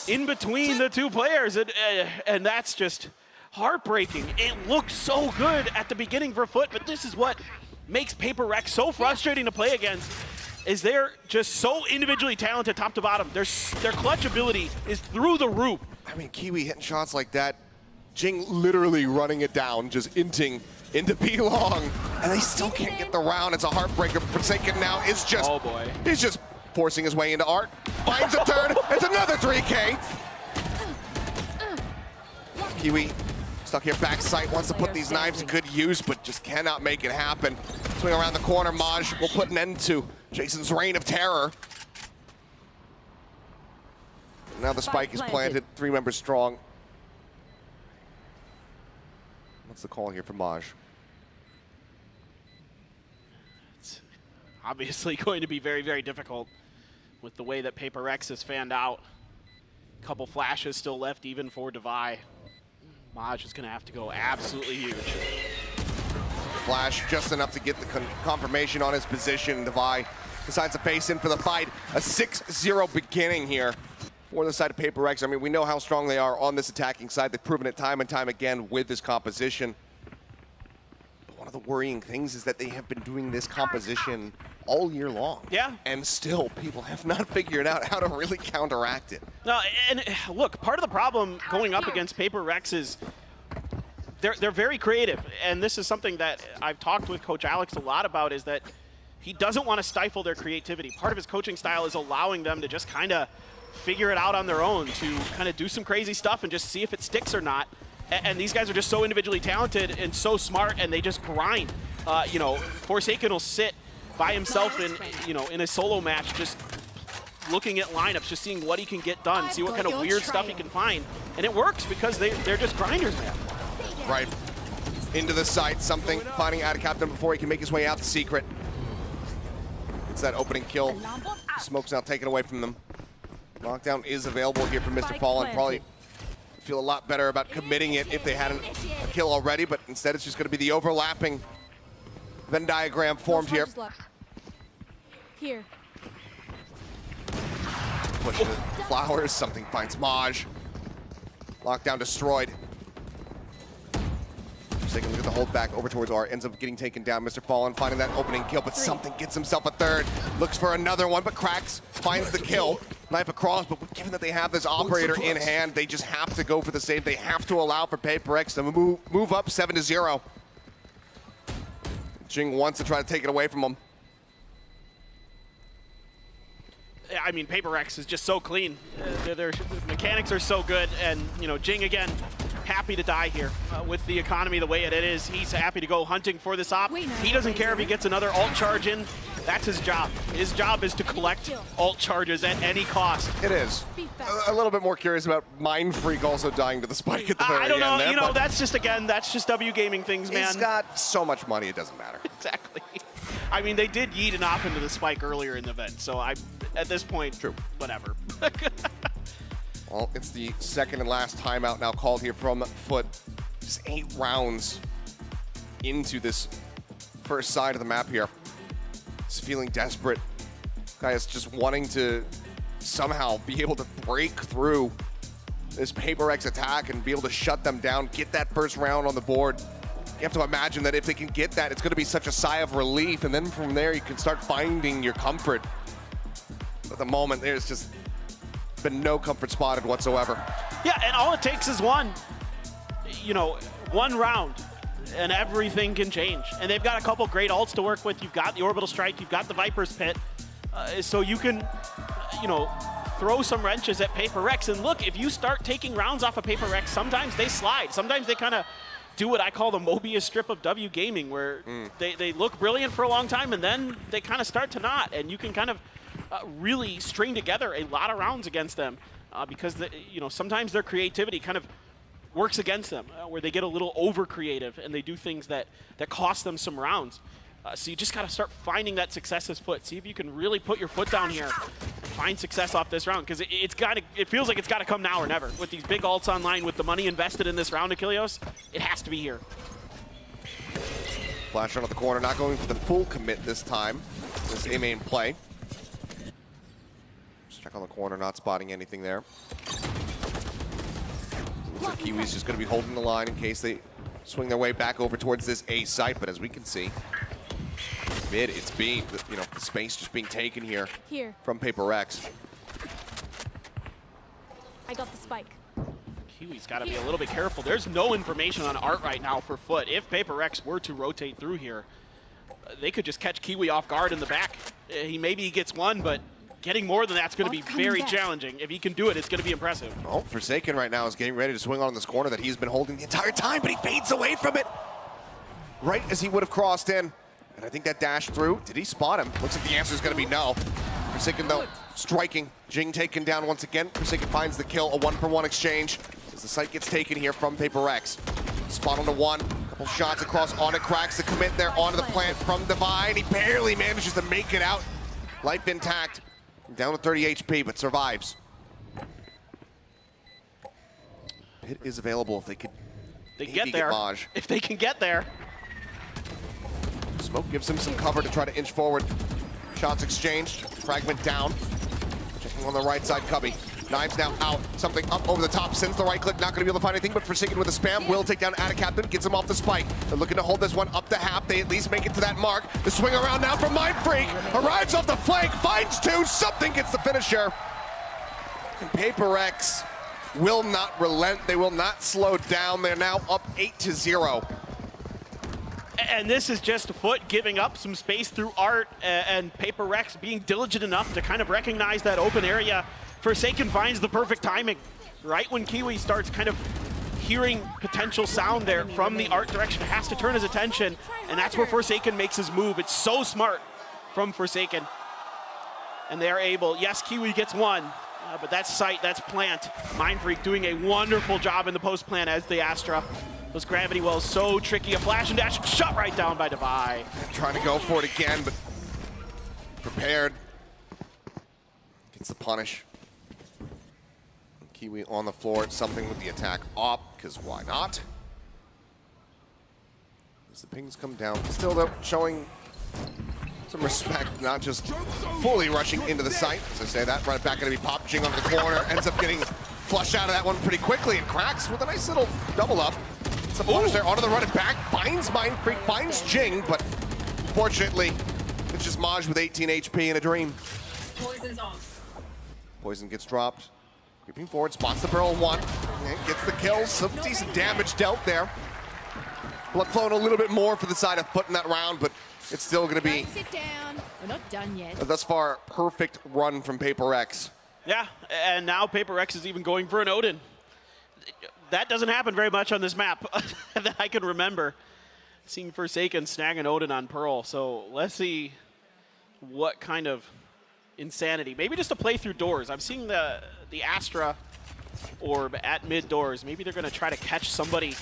in between the two players, and that's just heartbreaking. It looked so good at the beginning for FUT, but this is what makes PaperX so frustrating to play against, is they're just so individually talented top to bottom. Their clutch ability is through the roof. I mean, Kiwi hitting shots like that, Jing literally running it down, just inting into B long, and they still can't get the round. It's a heartbreaker. Forsaken now is just, oh boy, he's just forcing his way into Art. Finds a third. It's another 3K. Kiwi stuck here backside, wants to put these knives to good use, but just cannot make it happen. Swing around the corner. Maj will put an end to Jason's reign of terror. Now the spike is planted, 3 members strong. What's the call here for Maj? It's obviously going to be very, very difficult with the way that PaperX has fanned out. A couple flashes still left even for Devi. Maj is going to have to go absolutely huge. Flash just enough to get the confirmation on his position. Devi decides to face in for the fight. A 6-0 beginning here for the side of PaperX. I mean, we know how strong they are on this attacking side. They've proven it time and time again with this composition. But one of of the worrying things is that they have been doing this composition all year long. Yeah. And still, people have not figured out how to really counteract it. No, and look, part of the problem going up against PRX is they're very creative, and this is something that I've talked with Coach Alex a lot about, is that he doesn't want to stifle their creativity. Part of his coaching style is allowing them to just kind of figure it out on their own, to kind of do some crazy stuff and just see if it sticks or not. And these guys are just so individually talented and so smart, and they just grind. You know, Forsaken will sit by himself in a solo match, just looking at lineups, just seeing what he can get done, see what kind of weird stuff he can find. And it works because they're just grinders, man. Right. Into the site, something, finding Adicaptan before he can make his way out the secret. It's that opening kill. Smoke's now taken away from them. Knockdown is available here from Mr. Fallen. Probably feel a lot better about committing it if they had a kill already, but instead it's just going to be the overlapping Venn diagram formed here. Here. Push the flowers, something finds Maj. Lockdown destroyed. Just taking a look at the hold back over towards R, ends up getting taken down. Mr. Fallen finding that opening kill, but something gets himself a third. Looks for another one, but cracks, finds the kill. Knife across, but given that they have this operator in hand, they just have to go for the save. They have to allow for PRX to move up 7-0. Jing wants to try to take it away from him. I mean, PRX is just so clean. Their mechanics are so good, and you know, Jing again, happy to die here with the economy the way it is. He's happy to go hunting for this op. He doesn't care if he gets another ult charge in. That's his job. His job is to collect ult charges at any cost. It is. A little bit more curious about Mind Freak also dying to the spike at the very I don't know. end there, you know, that's just W gaming things, man. He's got so much money, it doesn't matter. Exactly. I mean, they did yeet an op into the spike earlier in the event, so at this point, true. Whatever. Well, it's the second and last timeout now called here from FUT. Just 8 rounds into this first side of the map here. Just feeling desperate. Guy is just wanting to somehow be able to break through this PRX attack and be able to shut them down, get that first round on the board. You have to imagine that if they can get that, it's going to be such a sigh of relief, and then from there you can start finding your comfort. But at the moment, there's just been no comfort spotted whatsoever. Yeah, and all it takes is one round, and everything can change. And they've got a couple great ults to work with. You've got the Orbital Strike, you've got the Viper's Pit, so you can, throw some wrenches at PRX. And look, if you start taking rounds off of PRX, sometimes they slide. Sometimes they kind of do what I call the Mobius strip of W gaming, where they look brilliant for a long time, and then they kind of start to not, and you can kind of really string together a lot of rounds against them because sometimes their creativity kind of works against them, where they get a little over creative and they do things that cost them some rounds. So you just got to start finding that success as FUT. See if you can really put your foot down here and find success off this round, because it feels like it's got to come now or never. With these big ults online, with the money invested in this round, Achilleos, it has to be here. Flash out of the corner, not going for the full commit this time. This A main play. Just check on the corner, not spotting anything there. Looks like Kiwi's just going to be holding the line in case they swing their way back over towards this A site, but as we can see, mid, it's being, the space just being taken here from PRX. I got the spike. Kiwi's got to be a little bit careful. There's no information on Art right now for FUT. If PRX were to rotate through here, they could just catch Kiwi off guard in the back. Maybe he gets one, but getting more than that's going to be very challenging. If he can do it, it's going to be impressive. Oh, Forsaken right now is getting ready to swing on this corner that he's been holding the entire time, but he fades away from it right as he would have crossed in. And I think that dash through, did he spot him? Looks like the answer is going to be no. Forsaken, though, striking. Jing taken down once again. Forsaken finds the kill, a 1-for-1 exchange as the site gets taken here from PRX. Spot onto one, couple shots across on it, cracks the commit there onto the plant from Divine. He barely manages to make it out. Life intact, down to 30 HP, but survives. Pit is available if they could get there. If they can get there. Smoke gives him some cover to try to inch forward. Shots exchanged, fragment down. Checking on the right side, Cubby. Knives now out. Something up over the top. Sends the right click. Not going to be able to find anything, but Forsaken with a spam will take down Atacaptain. Gets him off the spike. They're looking to hold this one up to half. They at least make it to that mark. The swing around now from Mindfreak. Arrives off the flank. Finds two. Something gets the finisher. And PRX will not relent. They will not slow down. They're now up 8-0. And this is just FUT giving up some space through Art and PRX being diligent enough to kind of recognize that open area. Forsaken finds the perfect timing. Right when Kiwi starts kind of hearing potential sound there from the Art direction, has to turn his attention, and that's where Forsaken makes his move. It's so smart from Forsaken. And they are able, yes, Kiwi gets one, but that's sight, that's plant. Mindfreak doing a wonderful job in the post plant as the Astra. Those gravity wells so tricky. A flash and dash shot right down by Devi. Trying to go for it again, but prepared. Gets the punish. Kiwi on the floor. Something with the attack up, because why not? As the pings come down. Still though, showing some respect, not just fully rushing into the site. As I say that, right back going to be popped. Jing onto the corner. Ends up getting flushed out of that one pretty quickly, and Cracks with a nice little double up. Some punish there, onto the run and back, finds Mindfreak, finds Jing, but fortunately, it's just Maj with 18 HP and a dream. Poison's off. Poison gets dropped, creeping forward, spots the barrel one, and gets the kill. Some decent damage dealt there. Blood flowing a little bit more for the side of FUT in that round, but it's still going to be, Sit down. We're not done yet. thus far, perfect run from PRX. Yeah, and now PRX is even going for an Odin. That doesn't happen very much on this map that I can remember. Seeing Forsaken snag an Odin on Pearl. So let's see what kind of insanity. Maybe just a play through doors. I'm seeing the Astra orb at mid doors. Maybe they're going to try to catch somebody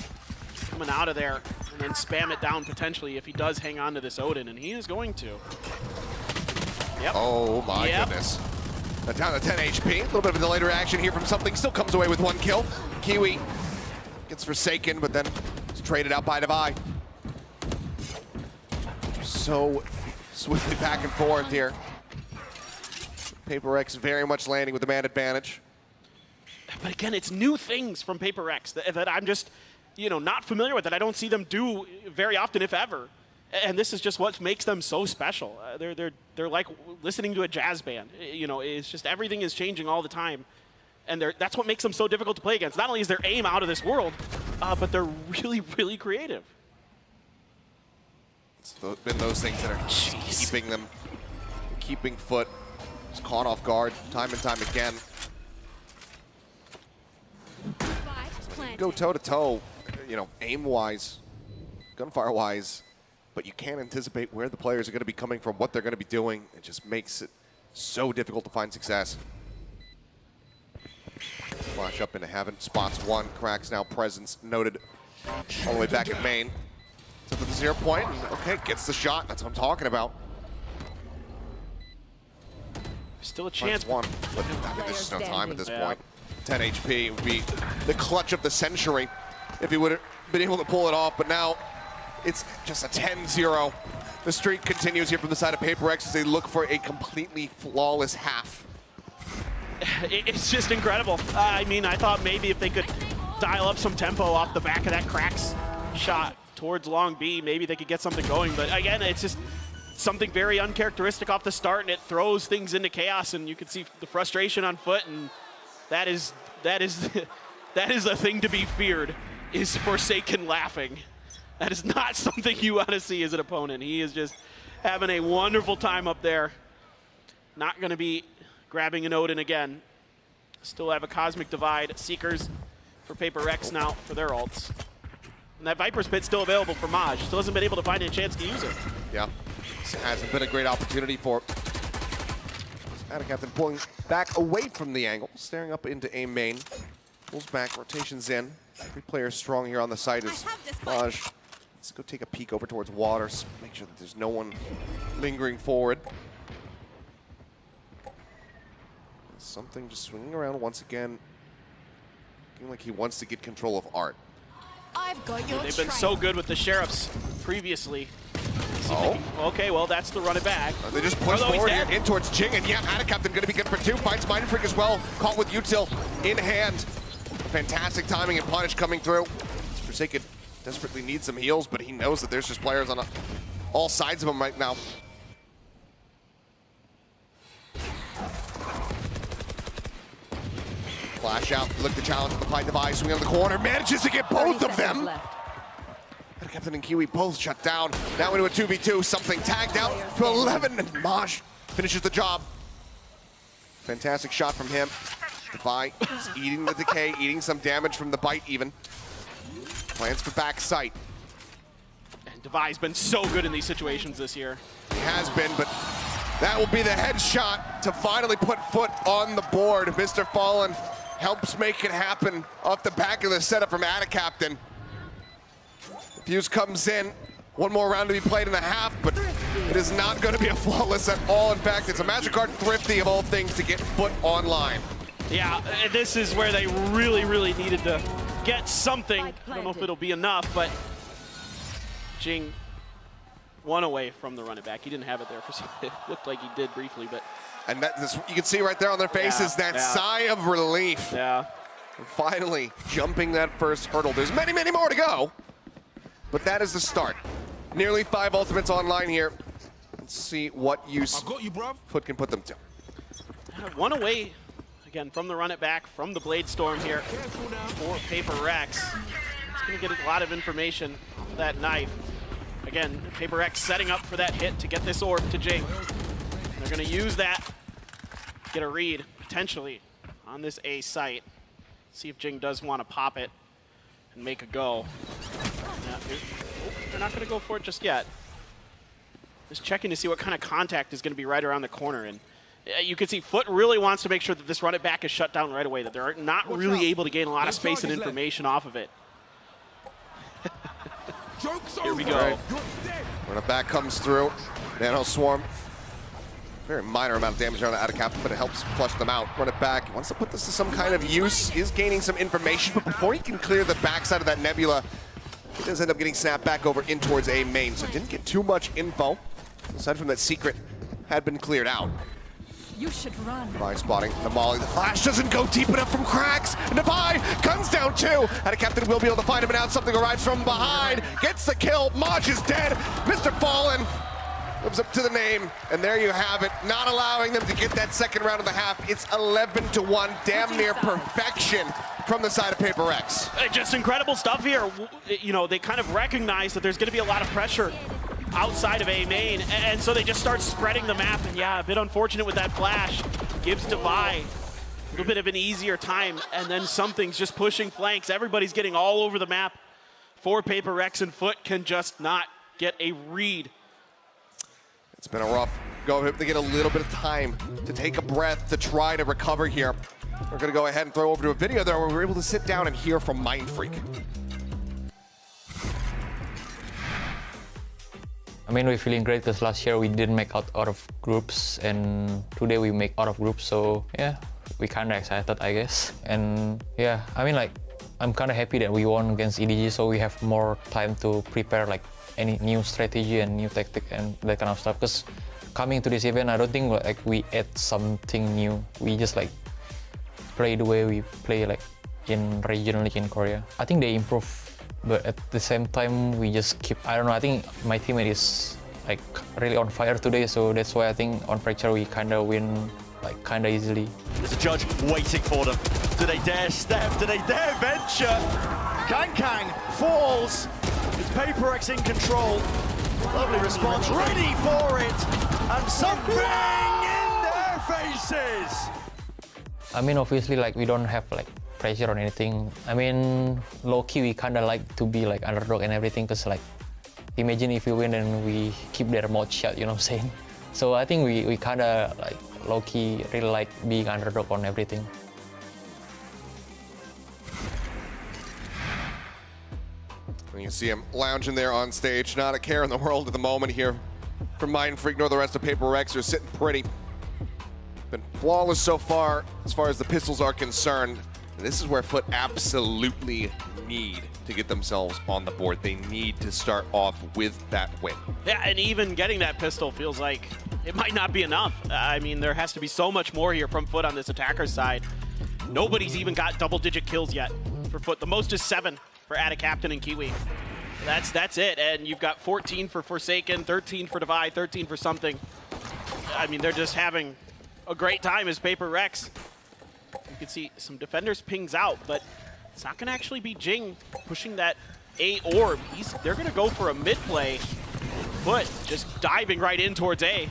coming out of there and then spam it down potentially if he does hang on to this Odin, and he is going to. Yep. Oh my goodness. Down to 10 HP. A little bit of a delayed reaction here from Something. Still comes away with one kill. Kiwi gets Forsaken, but then it's traded out by Devi. So swiftly back and forth here. PRX very much landing with the man advantage. But again, it's new things from PRX that I'm just, not familiar with, that I don't see them do very often, if ever. And this is just what makes them so special. They're like listening to a jazz band. It's just everything is changing all the time. And that's what makes them so difficult to play against. Not only is their aim out of this world, but they're really, really creative. It's been those things that are keeping FUT just caught off guard time and time again. Go toe-to-toe, aim-wise, gunfire-wise, but you can't anticipate where the players are going to be coming from, what they're going to be doing. It just makes it so difficult to find success. Flash up into heaven, spots one, Cracks now presence noted all the way back at main. So for the 0 point, okay, gets the shot, that's what I'm talking about. Still a chance. One, but there's just no time at this point. 10 HP would be the clutch of the century if he would have been able to pull it off, but now it's just a 10-0. The streak continues here from the side of PRX as they look for a completely flawless half. It's just incredible. I mean, I thought maybe if they could dial up some tempo off the back of that Cracks shot towards long B, maybe they could get something going. But again, it's just something very uncharacteristic off the start, and it throws things into chaos, and you can see the frustration on FUT, and that is a thing to be feared, is Forsaken laughing. That is not something you want to see as an opponent. He is just having a wonderful time up there. Not going to be grabbing an Odin again. Still have a Cosmic Divide. Seekers for PRX now for their ults. And that Viper's Pit's still available for Maj. Still hasn't been able to find a chance to use it. Yeah, this hasn't been a great opportunity for Atacaptain pulling back away from the angle, staring up into A main. Pulls back, rotations in. 3 players strong here on the site as Maj. Let's go take a peek over towards Waters. Make sure that there's no one lingering forward. Something just swinging around once again. Looking like he wants to get control of Art. I've got your They've been so good with the Sheriffs previously. Okay, well, that's the run it back. They just push forward here in towards Jing, and yeah, Adacaptain going to be good for 2. Finds Mindfreak as well. Caught with Util in hand. Fantastic timing and punish coming through. Forsaken desperately needs some heals, but he knows that there's just players on all sides of him right now. Flash out, look to challenge the Pine Device, swing on the corner, manages to get both of them. Captain and Kiwi both shut down. Now into a 2v2, something tagged out to 11, and Maj finishes the job. Fantastic shot from him. Devi is eating the decay, eating some damage from the bite even. Plans for back sight. And Devi's been so good in these situations this year. He has been, but that will be the headshot to finally put FUT on the board. Mr. Fallen helps make it happen off the back of the setup from Adacaptain. Fuse comes in. One more round to be played in the half, but it is not going to be a flawless at all. In fact, it's a MasterCard Thrifty of all things to get FUT online. Yeah, this is where they really, really needed to get something. I don't know if it'll be enough, but Jing 1 away from the run it back. He didn't have it there for some. It looked like he did briefly, but. And you can see right there on their faces that sigh of relief. Yeah. Finally jumping that first hurdle. There's many, many more to go. But that is the start. Nearly 5 ultimates online here. Let's see what use FUT can put them to. 1 away, again, from the run it back, from the Blade Storm here for PRX. It's going to get a lot of information for that knife. Again, PRX setting up for that hit to get this orb to Jing. They're going to use that, get a read, potentially, on this A site. See if Jing does want to pop it and make a go. They're not going to go for it just yet. Just checking to see what kind of contact is going to be right around the corner. And you can see FUT really wants to make sure that this run it back is shut down right away, that they're not really able to gain a lot of space and information off of it. Here we go. Right. Run it back comes through. Nano Swarm. Very minor amount of damage on the Adacaptain, but it helps flush them out. Run it back. He wants to put this to some kind of use. Is gaining some information, but before he can clear the backside of that Nebula, he does end up getting snapped back over in towards A main, so didn't get too much info. Aside from that secret had been cleared out. You should run. Devi spotting the Molly. The flash doesn't go deep enough from cracks. Devi guns down 2. Adacaptain will be able to find him, and out something arrives from behind. Gets the kill. Maj is dead. Mr. Fallen lives up to the name, and there you have it. Not allowing them to get that second round of the half. It's 11-1, damn near perfection from the side of PRX. Just incredible stuff here. You know, they kind of recognize that there's going to be a lot of pressure outside of A main, and so they just start spreading the map. And yeah, a bit unfortunate with that flash. Gives Devi a little bit of an easier time, and then something's just pushing flanks. Everybody's getting all over the map for PRX, and FUT can just not get a read. It's been a rough go. They get a little bit of time to take a breath to try to recover here. We're going to go ahead and throw over to a video there where we're able to sit down and hear from Mindfreak. I mean, we're feeling great because last year we didn't make out of groups, and today we make out of groups. So yeah, we kind of excited, I guess. And yeah, I mean, like, I'm kind of happy that we won against EDG, so we have more time to prepare like any new strategy and new tactic and that kind of stuff. Because coming to this event, I don't think like we add something new. We just like play the way we play like in regional league in Korea. I think they improve, but at the same time we just keep, I don't know, I think my teammate is like really on fire today, so that's why I think on Fracture we kind of win like kind of easily. There's a judge waiting for them. Do they dare step? Do they dare venture? Kang falls. It's PRX in control. Lovely response, ready for it, and something in their faces. I mean, obviously, like, we don't have like pressure or anything. I mean, low-key we kind of like to be like underdog and everything, because like, imagine if we win and we keep their mouth shut, you know what I'm saying? So I think we kind of like low-key really like being underdog on everything. You can see him lounging there on stage, not a care in the world at the moment here from Mindfreak nor the rest of PRX. Are sitting pretty. Been flawless so far as the pistols are concerned. This is where FUT absolutely need to get themselves on the board. They need to start off with that win. Yeah, and even getting that pistol feels like it might not be enough. I mean, there has to be so much more here from FUT on this attacker side. Nobody's even got double-digit kills yet for FUT. The most is 7 for Adicaptan and Kiwi. That's it, and you've got 14 for Forsaken, 13 for Divide, 13 for something. I mean, they're just having a great time as PRX. You can see some defenders pings out, but it's not going to actually be Jing pushing that A orb. They're going to go for a mid play. FUT just diving right in towards A.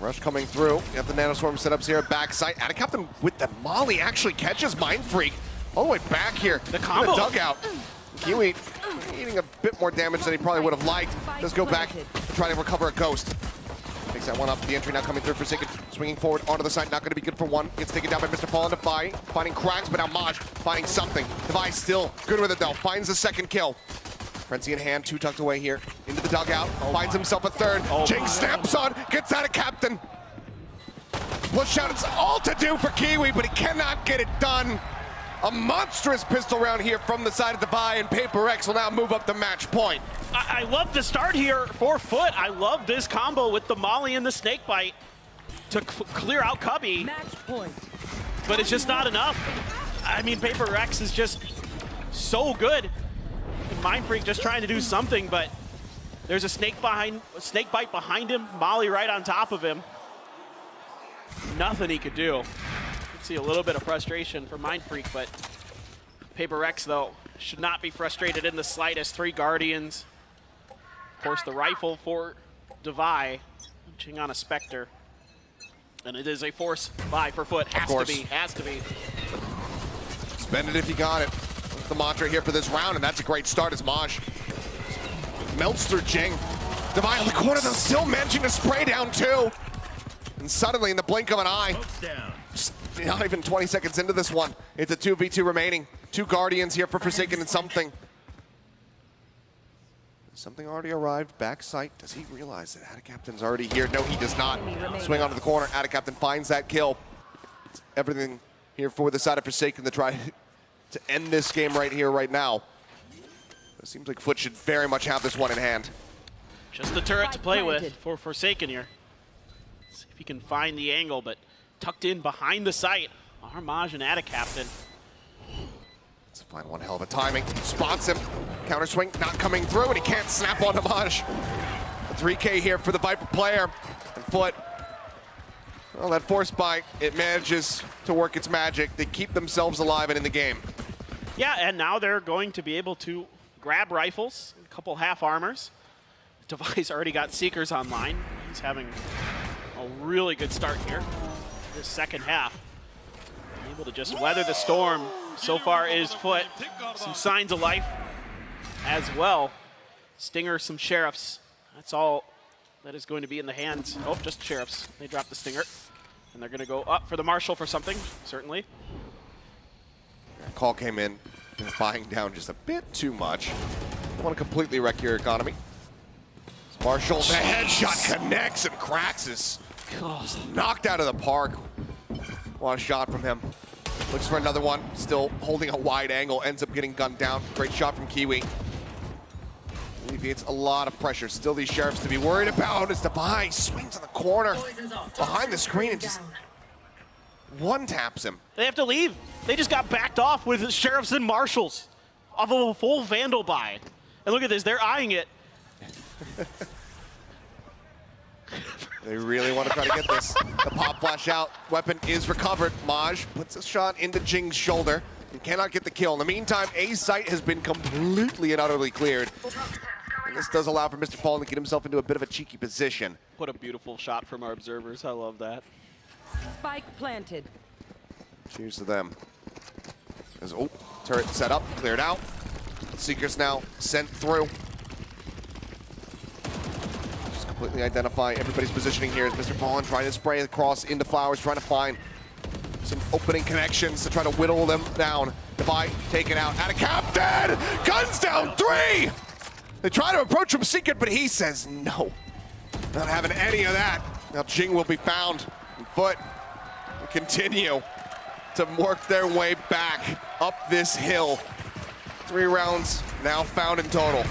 Rush coming through. You have the Nanoswarm setups here at backside. Adicaptan with the molly actually catches Mind Freak all the way back here. The combo. In the dugout. Kiwi eating a bit more damage than he probably would have liked. Does go back to try to recover a ghost. Takes that one up. The entry now coming through for Forsaken. Swinging forward onto the side. Not going to be good for one. Gets taken down by Mr. Fallen Defy. Finding cracks, but now Maj finding something. Defy still good with it though. Finds the second kill. Frenzy in hand. 2 tucked away here. Into the dugout. Finds himself a third. Jing snaps on. Gets out of Captain. Push out. It's all to do for Kiwi, but he cannot get it done. A monstrous pistol round here from the side of Defy, and PRX will now move up the match point. I love the start here for FUT. I love this combo with the molly and the snake bite to clear out Cubby. Match point. But it's just not enough. I mean, PRX is just so good. Mind Freak just trying to do something, but there's a snake bite behind him, molly right on top of him. Nothing he could do. See a little bit of frustration for Mind Freak, but PRX though should not be frustrated in the slightest. 3 Guardians. Of course, the rifle for Divide, reaching on a Spectre. And it is a force buy for FUT. Has to be. Spend it if you got it. That's the mantra here for this round, and that's a great start as Maj melts through Jing. Divide on the corner though, still managing to spray down 2. And suddenly, in the blink of an eye, just not even 20 seconds into this one, it's a 2v2 remaining. 2 Guardians here for Forsaken and something. Something already arrived, backside. Does he realize that Adicaptan's already here? No, he does not. Swing onto the corner, Adicaptan finds that kill. It's everything here for the side of Forsaken to try to end this game right here, right now. It seems like FUT should very much have this one in hand. Just the turret to play with for Forsaken here. See if he can find the angle, but tucked in behind the site are Maj and Adicaptan. Let's find one hell of a timing. Spots him. Counter swing not coming through, and he can't snap onto Maj. A 3K here for the Viper player. And FUT, well, that force bite, it manages to work its magic. They keep themselves alive and in the game. Yeah, and now they're going to be able to grab rifles, a couple half armors. Device already got Seekers online. He's having a really good start here this second half. Able to just weather the storm so far is FUT. Some signs of life as well. Stinger, some Sheriffs. That's all that is going to be in the hands. Oh, just Sheriffs. They dropped the Stinger. And they're going to go up for the Marshal for something, certainly. Call came in, buying down just a bit too much. Don't want to completely wreck your economy. Marshall, the headshot connects and cracks is just knocked out of the park. What a shot from him. Looks for another one, still holding a wide angle, ends up getting gunned down. Great shot from Kiwi. Alleviates a lot of pressure. Still these Sheriffs to be worried about as Defy swings in the corner behind the screen and just one taps him. They have to leave. They just got backed off with the Sheriffs and Marshals off of a full Vandal buy. And look at this, they're eyeing it. They really want to try to get this. The pop flash out. Weapon is recovered. Maj puts a shot into Jing's shoulder and cannot get the kill. In the meantime, A site has been completely and utterly cleared. And this does allow for Mr. Fallen to get himself into a bit of a cheeky position. What a beautiful shot from our observers. I love that. Spike planted. Cheers to them. As, oh, turret set up, cleared out. Seekers now sent through. Completely identify everybody's positioning here as Mr. Fallen trying to spray across into Flowers, trying to find some opening connections to try to whittle them down. Defy taken out. Adicaptan! Guns down 3! They try to approach him secret, but he says no. Not having any of that. Now Jing will be found. And FUT will continue to work their way back up this hill. 3 rounds now found in total.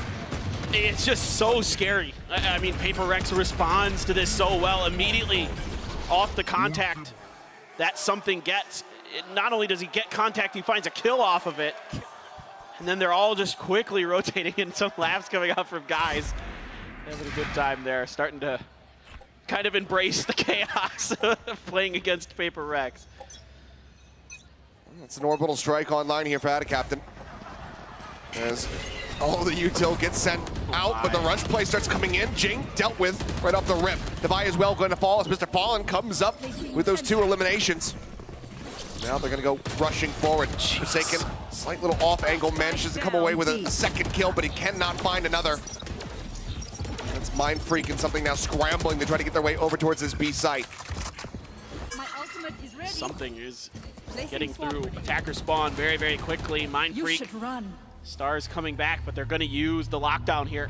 It's just so scary. I mean, PRX responds to this so well immediately off the contact that something gets. Not only does he get contact, he finds a kill off of it. And then they're all just quickly rotating and some laughs coming out from guys. Having a good time there, starting to kind of embrace the chaos of playing against PRX. It's an orbital strike online here for Adicaptain. As all the util gets sent out, but the rush play starts coming in. Jing dealt with right off the rip. Devi as well going to fall as Mr. Fallen comes up with those 2 eliminations. Now they're going to go rushing forward. Forsaken, slight little off angle, manages to come away with a second kill, but he cannot find another. That's Mind Freak and something now scrambling to try to get their way over towards this B site. My ultimate is ready. Something is getting through attacker spawn very, very quickly. Mind You Freak. should run. Stars coming back, but they're going to use the lockdown here.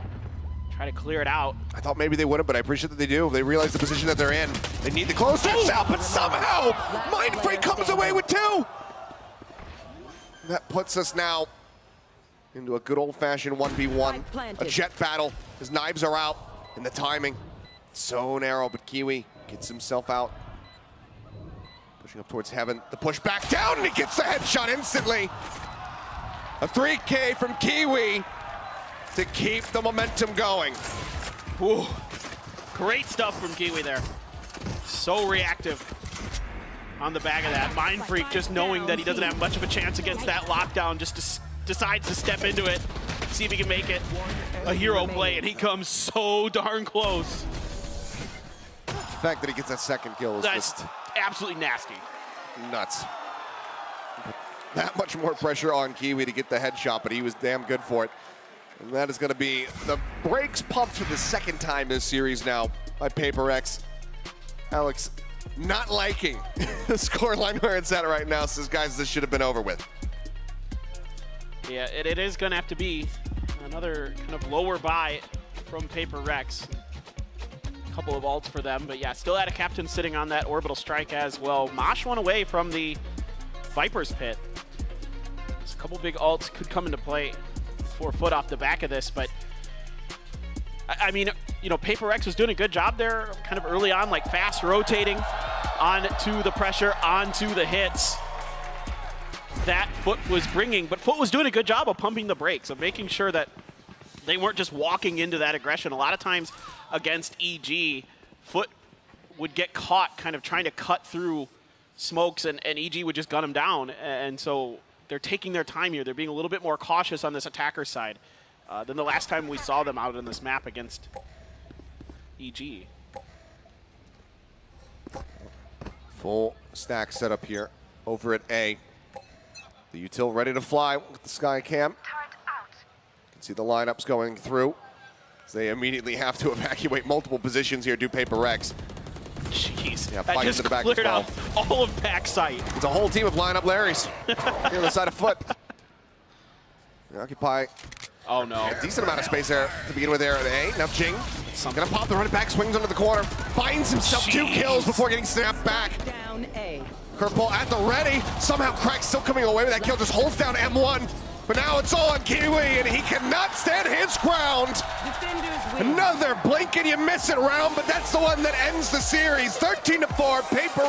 Try to clear it out. I thought maybe they wouldn't, but I appreciate that they do. They realize the position that they're in. They need to close this out, but somehow Mind Freak comes away with 2. That puts us now into a good old-fashioned 1v1. A jet battle. His knives are out, and the timing so narrow, but Kiwi gets himself out. Pushing up towards heaven. The push back down, and he gets the headshot instantly. A 3K from Kiwi to keep the momentum going. Ooh, great stuff from Kiwi there. So reactive on the back of that. Mind Freak just knowing that he doesn't have much of a chance against that lockdown, just decides to step into it, see if he can make it a hero play, and he comes so darn close. The fact that he gets that second kill is just absolutely nasty. Nuts. That much more pressure on Kiwi to get the headshot, but he was damn good for it. And that is going to be the brakes pumped for the second time this series now by PRX. Alex not liking the scoreline where it's at right now, says, guys, this should have been over with. Yeah, it is going to have to be another kind of lower buy from PRX. A couple of ults for them, but yeah, still had a captain sitting on that orbital strike as well. Mosh one away from the Viper's pit. There's a couple big ults could come into play for FUT off the back of this, but I mean, you know, PRX was doing a good job there kind of early on, like fast rotating onto the pressure, onto the hits that FUT was bringing, but FUT was doing a good job of pumping the brakes, of making sure that they weren't just walking into that aggression. A lot of times against EG, FUT would get caught kind of trying to cut through smokes, and EG would just gun them down. And so they're taking their time here. They're being a little bit more cautious on this attacker side than the last time we saw them out on this map against EG. Full stack setup here over at A. The util ready to fly with the sky cam. You can see the lineups going through. They immediately have to evacuate multiple positions here, do PRX. Jeez, yeah, that just to the back cleared well. out all of backside. It's a whole team of lineup Larrys here on the side of FUT. They occupy a decent amount of space there to begin with there at A. Now Jing, gonna pop the running back, swings under the corner, finds himself 2 kills before getting snapped back. Down A. Curveball at the ready. Somehow Crack still coming away with that kill, just holds down M1. But now it's all on Kiwi, and he cannot stand his ground. Another blink and you miss it round, but that's the one that ends the series. 13-4, Paper